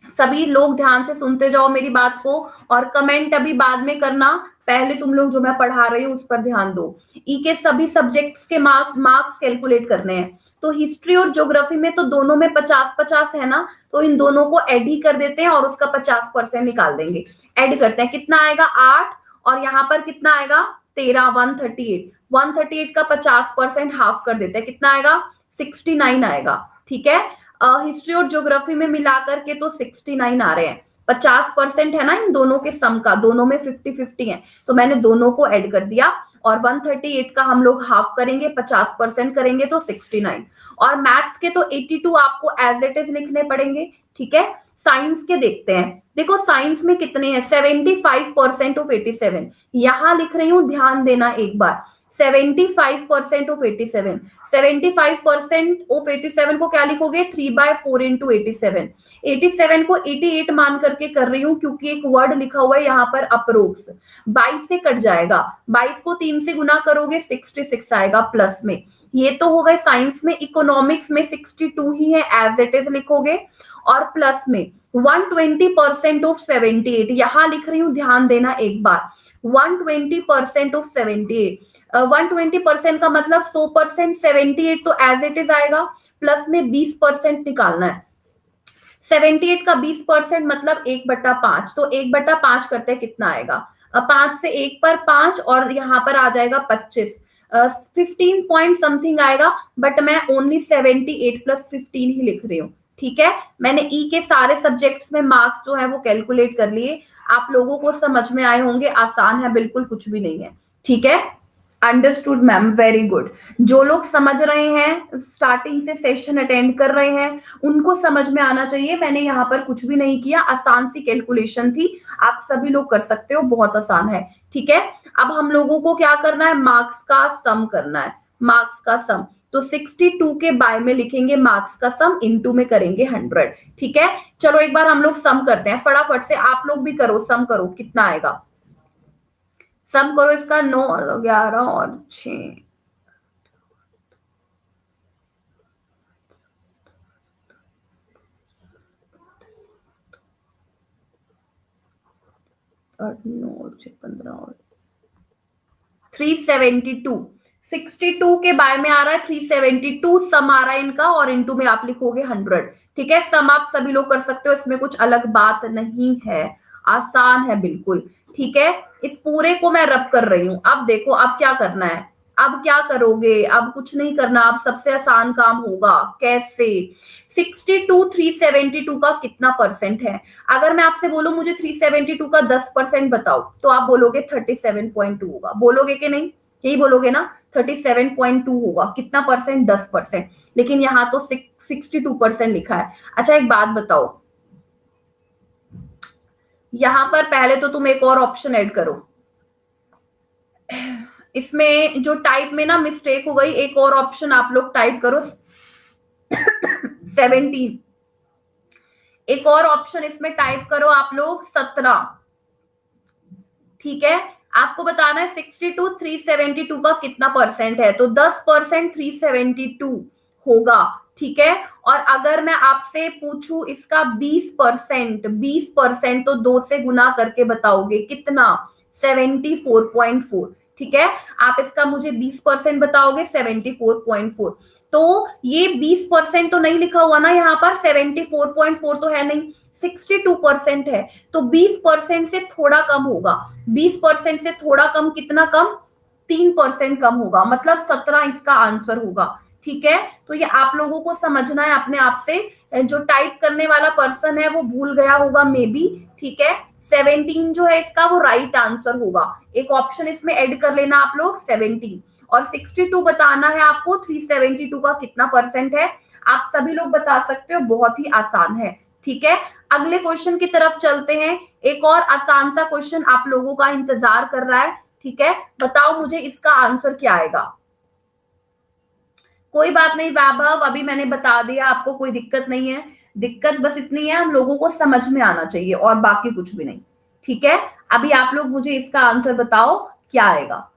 सभी लोग ध्यान से सुनते जाओ मेरी बात को और कमेंट अभी बाद में करना, पहले तुम लोग जो मैं पढ़ा रही हूँ उस पर ध्यान दो। ई के सभी सब्जेक्ट्स के मार्क्स कैलकुलेट करने हैं, तो हिस्ट्री और ज्योग्राफी में तो दोनों में 50-50 है ना, तो इन दोनों को ऐड ही कर देते हैं और उसका 50% निकाल देंगे। ऐड करते हैं, कितना आएगा 8 और यहाँ पर कितना आएगा 13, 138, 138 का 50% हाफ कर देते हैं, कितना आएगा 69 आएगा। ठीक है, हिस्ट्री और ज्योग्राफी में मिलाकर के तो 69 आ रहे हैं। 50% है ना इन दोनों के सम का, दोनों में 50-50 है, तो मैंने दोनों को ऐड कर दिया। और 138 का हम लोग हाफ करेंगे, 50% करेंगे तो 69। और मैथ्स के तो 82 आपको एज इट इज लिखने पड़ेंगे, ठीक है। साइंस के देखते हैं। देखो साइंस में कितने हैं, 75% ऑफ 87। यहां लिख रही हूं, ध्यान देना एक बार, 75% ऑफ 87। 75% ऑफ 87 को क्या लिखोगे, 3/4 इंटू 87। 87 को 88 मान करके कर रही हूं क्योंकि एक वर्ड लिखा हुआ है यहाँ पर अप्रोक्स। 22 से कट जाएगा, 22 को 3 से गुना करोगे 66 आएगा प्लस में। ये तो हो गए साइंस में। इकोनॉमिक्स में 62 ही है, एज इट इज लिखोगे। और प्लस में 120% ऑफ 78, यहां लिख रही हूं, ध्यान देना एक बार, 120% ऑफ 78। 120% का मतलब 100%, 78 तो एज इट इज आएगा, प्लस में 20% निकालना है। 78 का 20% मतलब 1/5, तो 1/5 करते हैं कितना आएगा, 5 से 1 पर 5 और यहाँ पर आ जाएगा 25, 15 पॉइंट समथिंग आएगा। बट मैं ओनली 78 प्लस 15 ही लिख रही हूँ, ठीक है। मैंने ई के सारे सब्जेक्ट्स में मार्क्स जो है वो कैलकुलेट कर लिए। आप लोगों को समझ में आए होंगे, आसान है बिल्कुल, कुछ भी नहीं है, ठीक है। Understood ma'am, very good. जो लोग समझ रहे हैं, स्टार्टिंग से सेशन अटेंड कर रहे हैं, उनको समझ में आना चाहिए। मैंने यहाँ पर कुछ भी नहीं किया, आसान सी कैलकुलेशन थी, आप सभी लोग कर सकते हो, बहुत आसान है, ठीक है। अब हम लोगों को क्या करना है, मार्क्स का सम करना है, मार्क्स का सम। तो 62 के बाय में लिखेंगे मार्क्स का सम, इनटू में करेंगे 100, ठीक है। चलो एक बार हम लोग सम करते हैं, फटाफट से आप लोग भी करो, सम करो, कितना आएगा सम करो इसका। 9 और 11 और 6, और 9 और 6 15 और 372। 62 के बाय में आ रहा है 372, सम आ रहा है इनका, और इनटू में आप लिखोगे 100, ठीक है। सम आप सभी लोग कर सकते हो, इसमें कुछ अलग बात नहीं है, आसान है बिल्कुल, ठीक है। इस पूरे को मैं रब कर रही हूं। अब देखो अब क्या करना है, अब क्या करोगे, अब कुछ नहीं करना, अब सबसे आसान काम होगा। कैसे, 62 372 का कितना परसेंट है। अगर मैं आपसे बोलूं मुझे 372 का 10% बताओ, तो आप बोलोगे 37.2 होगा, बोलोगे कि नहीं, यही बोलोगे ना, 37.2 होगा। कितना परसेंट, 10%, लेकिन यहाँ तो 62% लिखा है। अच्छा एक बात बताओ, यहां पर पहले तो तुम एक और ऑप्शन ऐड करो, इसमें जो टाइप में ना मिस्टेक हो गई, एक और ऑप्शन आप लोग टाइप करो 17, एक और ऑप्शन इसमें टाइप करो आप लोग 17, ठीक है। आपको बताना है 62 372 का कितना परसेंट है, तो 10% 372 होगा, ठीक है। और अगर मैं आपसे पूछूं इसका 20%, 20% तो 2 से गुना करके बताओगे कितना, 74.4, ठीक है। आप इसका मुझे 20% बताओगे, 74.4। तो ये 20% तो नहीं लिखा हुआ ना यहाँ पर, 74.4 तो है नहीं, 62% है, तो 20% से थोड़ा कम होगा। 20% से थोड़ा कम, कितना कम, 3% कम होगा, मतलब 17 इसका आंसर होगा, ठीक है। तो ये आप लोगों को समझना है अपने आप से, जो टाइप करने वाला पर्सन है वो भूल गया होगा मे बी, ठीक है। 17 जो है इसका वो राइट आंसर होगा, एक ऑप्शन इसमें ऐड कर लेना आप लोग 17। और 62 बताना है आपको, 372 का कितना परसेंट है, आप सभी लोग बता सकते हो, बहुत ही आसान है, ठीक है। अगले क्वेश्चन की तरफ चलते हैं, एक और आसान सा क्वेश्चन आप लोगों का इंतजार कर रहा है, ठीक है। बताओ मुझे इसका आंसर क्या आएगा। कोई बात नहीं वैभव, अभी मैंने बता दिया आपको, कोई दिक्कत नहीं है, दिक्कत बस इतनी है हम लोगों को समझ में आना चाहिए और बाकी कुछ भी नहीं, ठीक है। अभी आप लोग मुझे इसका आंसर बताओ क्या आएगा।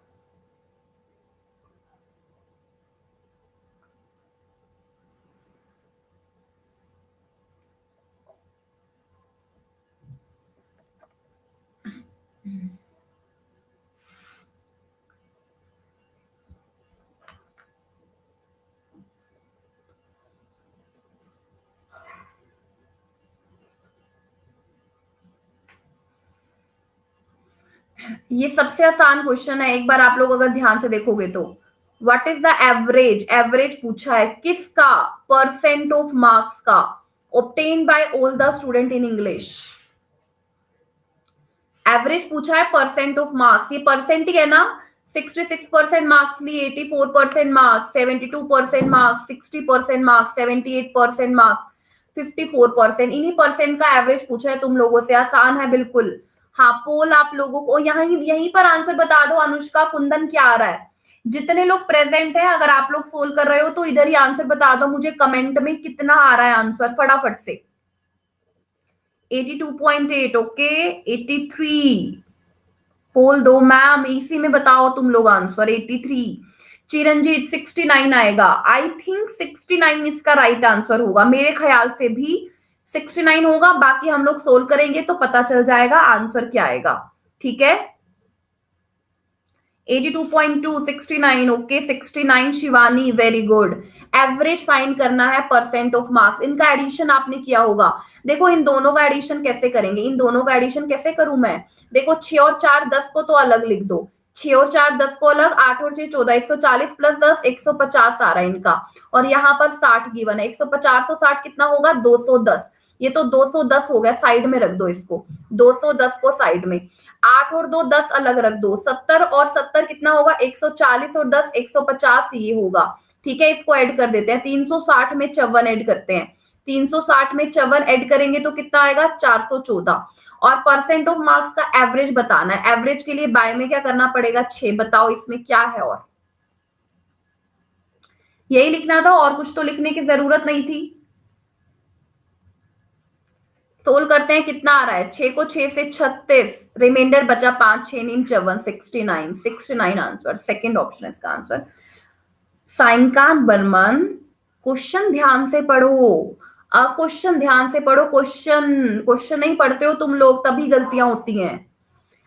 ये सबसे आसान क्वेश्चन है, एक बार आप लोग अगर ध्यान से देखोगे तो, what is the average, average पूछा है किसका, परसेंट ऑफ मार्क्स का obtain bye all the student in English. Average पूछा है परसेंट ऑफ मार्क्स, ये परसेंट ही है ना, 66% मार्क्स लिए, 84% मार्क्स, 72% मार्क्स, 60% मार्क्स, 78% मार्क्स, 54%, इन्हीं परसेंट का एवरेज पूछा है तुम लोगों से। आसान है बिल्कुल। हाँ, पोल आप लोगों को यहीं पर आंसर बता दो। अनुष्का, कुंदन, क्या आ रहा है? जितने लोग प्रेजेंट हैं, अगर आप लोग सोल्व कर रहे हो तो इधर ही आंसर बता दो मुझे कमेंट में कितना आ रहा है आंसर, फटाफट से। 82.8, ओके। 83 पोल दो मैम, इसी में बताओ तुम लोग आंसर। 83। चिरंजीत 69 आएगा। आई थिंक 69 इसका राइट आंसर होगा, मेरे ख्याल से भी 69 होगा। बाकी हम लोग सोल्व करेंगे तो पता चल जाएगा आंसर क्या आएगा, ठीक है। 82.2, 69, okay. 69 Shivani, very good. Average find करना है, परसेंट ऑफ मार्क्स। इनका एडिशन आपने किया होगा। देखो इन दोनों का एडिशन कैसे करेंगे, इन दोनों का एडिशन कैसे करूं मैं? देखो 6 और 4 10 को तो अलग लिख दो, 6 और 4 10 को अलग, 8 और 6 14, 140 प्लस 10 150 आ रहा है इनका। और यहाँ पर 60 गिवन है, 150 और 60 कितना होगा? 210। ये तो 210 हो गया, साइड में रख दो इसको, 210 को साइड में। 8 और 2 10 अलग रख दो, 70 और 70 कितना होगा? 140 और 10 150 ये होगा, ठीक है। इसको ऐड कर देते हैं, 360 में 54 ऐड करते हैं, 360 में 54 ऐड करेंगे तो कितना आएगा? 414। और परसेंट ऑफ मार्क्स का एवरेज बताना है। एवरेज के लिए बाय में क्या करना पड़ेगा? 6। बताओ इसमें क्या है? और यही लिखना था, और कुछ तो लिखने की जरूरत नहीं थी। सोल्व करते हैं, कितना आ रहा है? 6 को 6 से 36, रिमाइंडर बचा 5, 6 नीम 54, 69, 69 आंसर। सेकंड ऑप्शन है इसका आंसर। साइनकांत बर्मन, क्वेश्चन ध्यान से पढ़ो, क्वेश्चन ध्यान से पढ़ो। क्वेश्चन नहीं पढ़ते हो तुम लोग, तभी गलतियां होती हैं।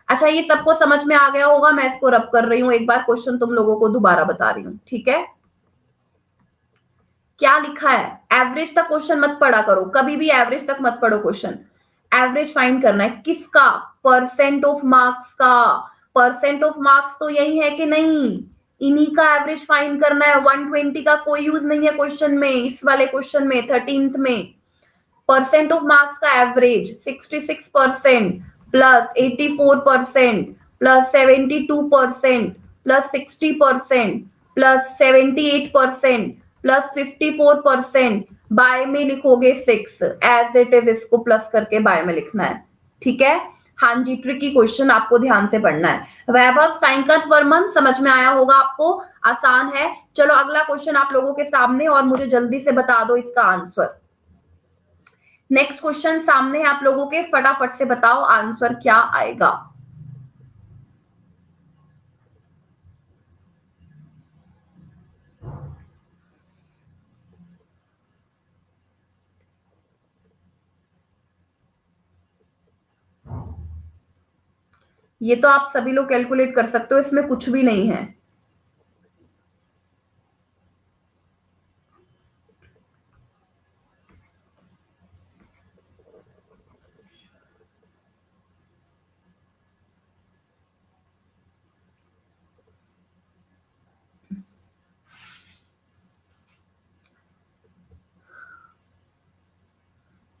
अच्छा, ये सबको समझ में आ गया होगा, मैं इसको रब कर रही हूँ एक बार, क्वेश्चन तुम लोगों को दोबारा बता रही हूँ, ठीक है। क्या लिखा है? एवरेज तक क्वेश्चन मत पढ़ा करो, कभी भी एवरेज तक मत पढ़ो क्वेश्चन। एवरेज फाइंड करना है, किसका? परसेंट ऑफ मार्क्स का। परसेंट ऑफ मार्क्स तो यही है कि नहीं? इन्हीं का एवरेज फाइंड करना है। 120 का कोई यूज नहीं है क्वेश्चन में, इस वाले क्वेश्चन में 13th में। परसेंट ऑफ मार्क्स का average 66% plus 84% plus 72% plus 60% plus 78% plus 54%। By में लिखोगे 6 एज इट इज, इसको प्लस करके बाय में लिखना है, ठीक है। हाँ जी, ट्रिकी क्वेश्चन, आपको ध्यान से पढ़ना है। वैभव, साइंकांत वर्मन, समझ में आया होगा आपको, आसान है। चलो अगला क्वेश्चन आप लोगों के सामने, और मुझे जल्दी से बता दो इसका आंसर। नेक्स्ट क्वेश्चन सामने है आप लोगों के, फटाफट से बताओ आंसर क्या आएगा। ये तो आप सभी लोग कैलकुलेट कर सकते हो, इसमें कुछ भी नहीं है।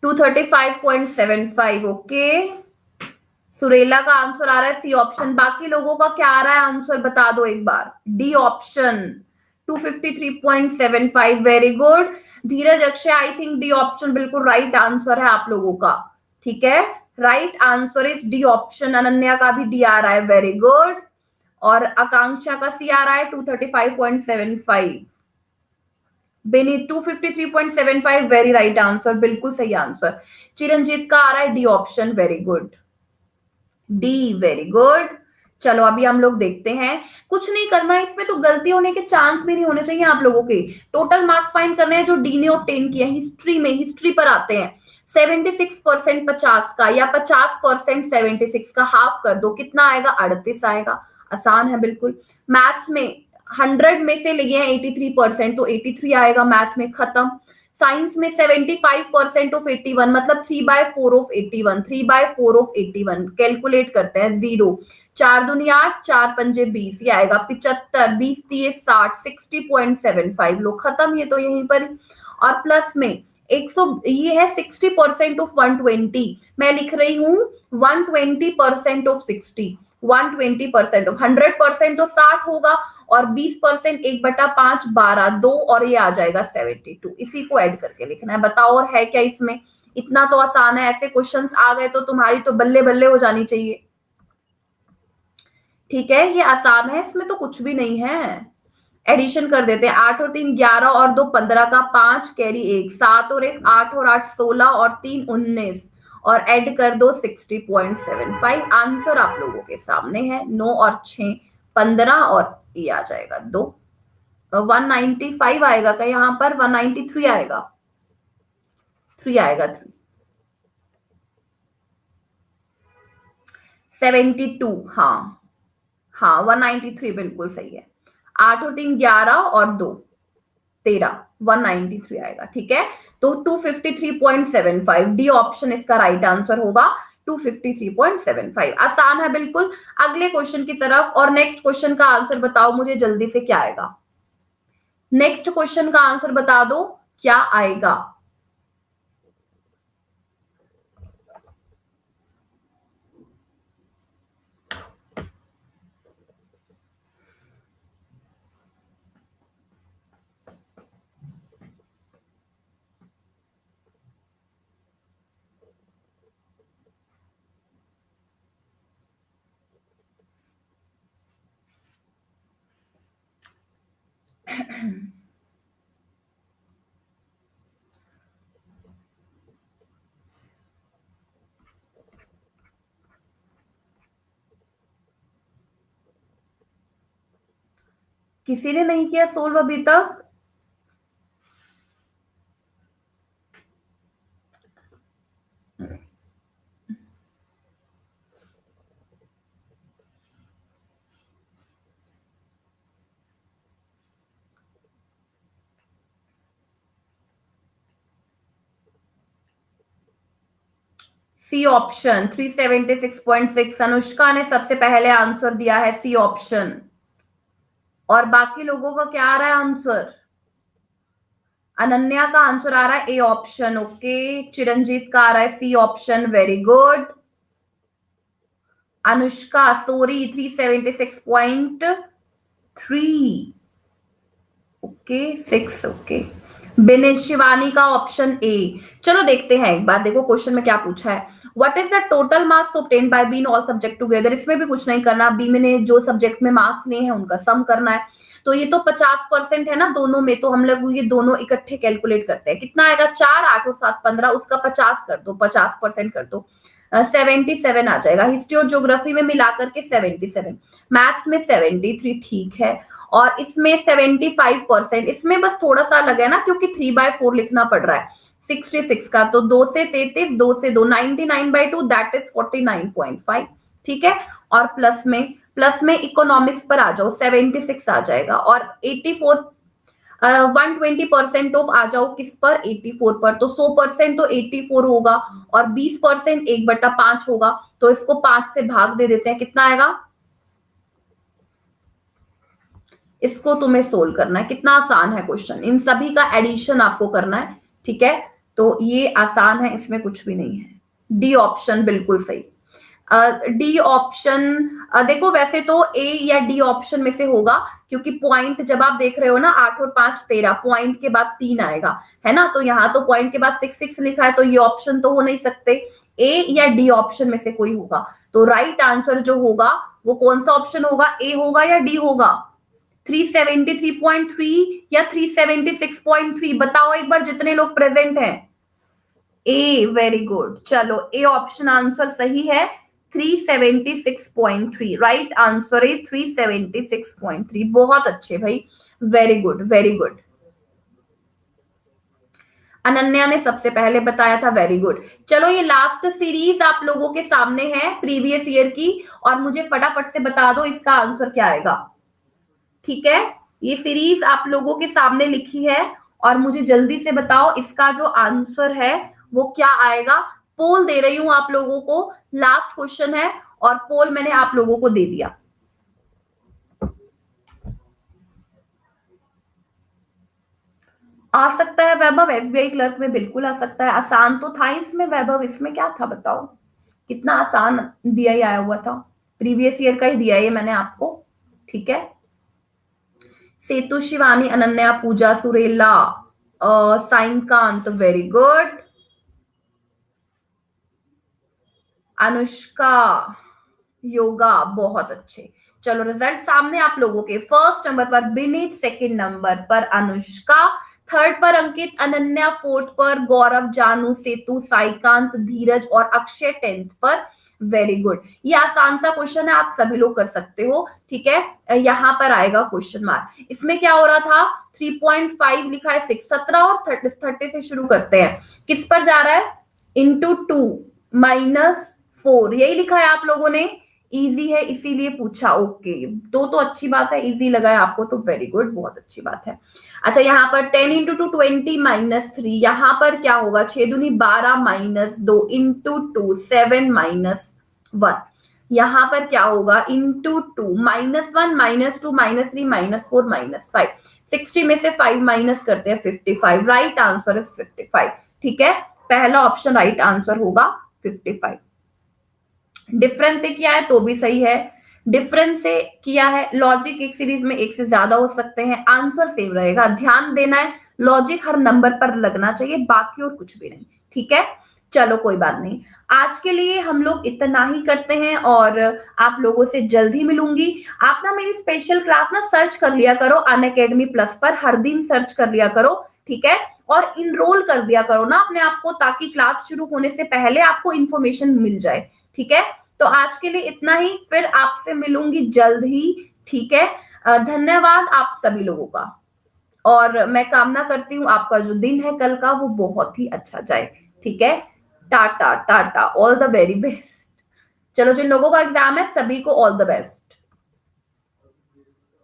To 235.75, okay. सुरेला का आंसर आ रहा है सी ऑप्शन। बाकी लोगों का क्या आ रहा है आंसर, बता दो एक बार। D option 253.75, very good. Dheeraj Akshay, I think D option बिल्कुल राइट आंसर है आप लोगों का, ठीक है। Right answer is D option. Ananya का भी डी आ रहा है, वेरी गुड। और आकांक्षा का सी आ रहा है 235.75। बेनी 253.75, वेरी राइट आंसर, बिल्कुल सही आंसर। चिरंजीत का आ रहा है D option, very good, D, very good. चलो अभी हम लोग देखते हैं, कुछ नहीं करना है इसमें, तो गलती होने के चांस भी नहीं होने चाहिए आप लोगों के। टोटल मार्क्स फाइंड करने हैं जो डी ने ऑब्टेन किया। हिस्ट्री में, हिस्ट्री पर आते हैं। 76% 50 का, या 50% 76 का, हाफ कर दो, कितना आएगा? 38 आएगा। आसान है बिल्कुल। मैथ्स में 100 में से लिए हैं 83%, तो 83 आएगा मैथ में, खत्म। साइंस में 75% ऑफ 81, मतलब 3/4 ऑफ 81, 3/4 ऑफ 81। कैलकुलेट करते हैं, 0, 4 दूनी 8, 4 पंजे 20, ये आएगा 75, 20 दिए 60, 60.75। लो खत्म, ये तो यहीं पर। और प्लस में 100, ये है 60% ऑफ 120, मैं लिख रही हूँ 120% ऑफ 60, 120% ऑफ 100% तो 60 होगा, और 20% 1/5 12 2, और ये आ जाएगा 72। इसी को ऐड करके लिखना है। बताओ और है क्या इसमें? इतना तो आसान है। ऐसे क्वेश्चंस आ गए तो तुम्हारी तो बल्ले बल्ले हो जानी चाहिए। ठीक है, ये आसान है, इसमें तो कुछ भी नहीं है। एडिशन कर देते हैं। 8 और 3 11 और 2 15 का 5 कैरी 1 7 और 1 8 और 8 16 और 3 19 और ऐड कर दो 60.75। आंसर आप लोगों के सामने है। 9 और 6 15 और ये आ जाएगा 2। 195 आएगा क्या यहाँ पर? 193 आएगा, 3 आएगा, 3 72। हाँ हाँ 193 बिल्कुल सही है। 8 और 3 11 और 2 13, 193 आएगा। ठीक है, तो 253.75 डी ऑप्शन इसका राइट आंसर होगा। 253.75 आसान है बिल्कुल। अगले क्वेश्चन की तरफ, और नेक्स्ट क्वेश्चन का आंसर बताओ मुझे जल्दी से, क्या आएगा? नेक्स्ट क्वेश्चन का आंसर बता दो क्या आएगा। किसी ने नहीं किया सोल्व अभी तक? सी ऑप्शन 376.6, अनुष्का ने सबसे पहले आंसर दिया है सी ऑप्शन। और बाकी लोगों का क्या आ रहा है आंसर? अनन्या का आंसर आ रहा है ए ऑप्शन। ओके, चिरंजीत का आ रहा है C option, very good. Anushka sorry 376.3, okay 6, okay. Binesh Shivani का ऑप्शन ए। चलो देखते हैं एक बार, देखो क्वेश्चन में क्या पूछा है। What is the total marks obtained bye be in all subject together? इसमें भी कुछ नहीं करना, बी में ने जो सब्जेक्ट में मार्क्स लिए हैं उनका सम करना है। तो ये तो 50% है ना दोनों में, तो हम लोग ये दोनों इकट्ठे कैलकुलेट करते हैं। कितना आएगा? 4 8 और 7 15, उसका 50 कर दो, 50% कर दो, 77 आ जाएगा। हिस्ट्री और ज्योग्राफी में मिलाकर के 77, मैथ्स में 73, ठीक है। और इसमें 75%, इसमें बस थोड़ा सा लगा है ना, क्योंकि 3/4 लिखना पड़ रहा है 66 का, तो 2 से 33, 2 से 2, 99/2 दैट इज 49.5। ठीक है, और प्लस में इकोनॉमिक्स पर आ जाओ, 76 आ जाएगा। और 84 120% ऑफ आ जाओ किस पर? 84 पर। तो 100% तो 84 होगा, और 20% 1/5 होगा, तो इसको 5 से भाग दे देते हैं। कितना आएगा? इसको तुम्हें सोल्व करना है। कितना आसान है क्वेश्चन, इन सभी का एडिशन आपको करना है। ठीक है, तो ये आसान है, इसमें कुछ भी नहीं है। डी ऑप्शन बिल्कुल सही। डी ऑप्शन, देखो वैसे तो ए या डी ऑप्शन में से होगा, क्योंकि पॉइंट जब आप देख रहे हो ना 8 और 5 13, पॉइंट के बाद 3 आएगा, है ना। तो यहाँ तो पॉइंट के बाद 6 लिखा है, तो ये ऑप्शन तो हो नहीं सकते। ए या डी ऑप्शन में से कोई होगा। तो राइट आंसर जो होगा वो कौन सा ऑप्शन होगा? ए होगा या डी होगा? 373.3 या 376.3? बताओ एक बार जितने लोग प्रेजेंट हैं। ए, वेरी गुड। चलो ए ऑप्शन आंसर सही है, 376.3। Right answer is 376.3। बहुत अच्छे भाई, very good very good. Ananya ने सबसे पहले बताया था, वेरी गुड। चलो ये लास्ट सीरीज आप लोगों के सामने है प्रीवियस ईयर की, और मुझे फटाफट से बता दो इसका आंसर क्या आएगा। ठीक है, ये सीरीज आप लोगों के सामने लिखी है, और मुझे जल्दी से बताओ इसका जो आंसर है वो क्या आएगा। पोल दे रही हूं आप लोगों को, लास्ट क्वेश्चन है, और पोल मैंने आप लोगों को दे दिया। आ सकता है वैभव, एसबीआई क्लर्क में बिल्कुल आ सकता है। आसान तो था इसमें वैभव, इसमें क्या था बताओ, कितना आसान दिया ही आया हुआ था, प्रीवियस ईयर का ही दिया है मैंने आपको। ठीक है, सेतु शिवानी, अनन्या, पूजा, सुरेला, साइनकांत, वेरी गुड। अनुष्का, योगा, बहुत अच्छे। चलो रिजल्ट सामने आप लोगों के। फर्स्ट नंबर पर विनीत, सेकंड नंबर पर अनुष्का, थर्ड पर अंकित, अनन्या फोर्थ पर, गौरव, जानू, सेतु, साईकांत, धीरज और अक्षय टेंथ पर। Very good. ये आसान सा क्वेश्चन है, आप सभी लोग कर सकते हो। ठीक है, यहाँ पर आएगा क्वेश्चन मार्क। इसमें क्या हो रहा था, 3.5 लिखा है 6, 17 और 30 से शुरू करते हैं। किस पर जा रहा है, इंटू 2 -4, यही लिखा है आप लोगों ने। इजी है इसीलिए पूछा, ओके। तो अच्छी बात है, इजी लगा है आपको तो वेरी गुड, बहुत अच्छी बात है। अच्छा, यहाँ पर 10 इंटू 2 20 -3, यहाँ पर क्या होगा, 6 दूनी 12 -2 इंटू 2 7 -1, यहाँ पर क्या होगा, इंटू 2 -1 -2 -3 -4 -5, 60 में से 5 माइनस करते हैं 55, राइट आंसर इज 55। ठीक है, पहला ऑप्शन राइट आंसर होगा 55। डिफरेंस से किया है तो भी सही है, डिफरेंस से किया है, लॉजिक एक सीरीज में एक से ज्यादा हो सकते हैं, आंसर सेम रहेगा। ध्यान देना है, लॉजिक हर नंबर पर लगना चाहिए, बाकी और कुछ भी नहीं। ठीक है, चलो कोई बात नहीं, आज के लिए हम लोग इतना ही करते हैं और आप लोगों से जल्द ही मिलूंगी। आप ना मेरी स्पेशल क्लास ना सर्च कर लिया करो अनअकैडमी प्लस पर, हर दिन सर्च कर लिया करो। ठीक है, और इनरोल कर दिया करो ना अपने आप को, ताकि क्लास शुरू होने से पहले आपको इन्फॉर्मेशन मिल जाए। ठीक है, तो आज के लिए इतना ही, फिर आपसे मिलूंगी जल्द ही। ठीक है, धन्यवाद आप सभी लोगों का, और मैं कामना करती हूँ आपका जो दिन है कल का वो बहुत ही अच्छा जाए। ठीक है, Tata Tata, all the very best. चलो, जिन लोगों का एग्जाम है सभी को ऑल द बेस्ट।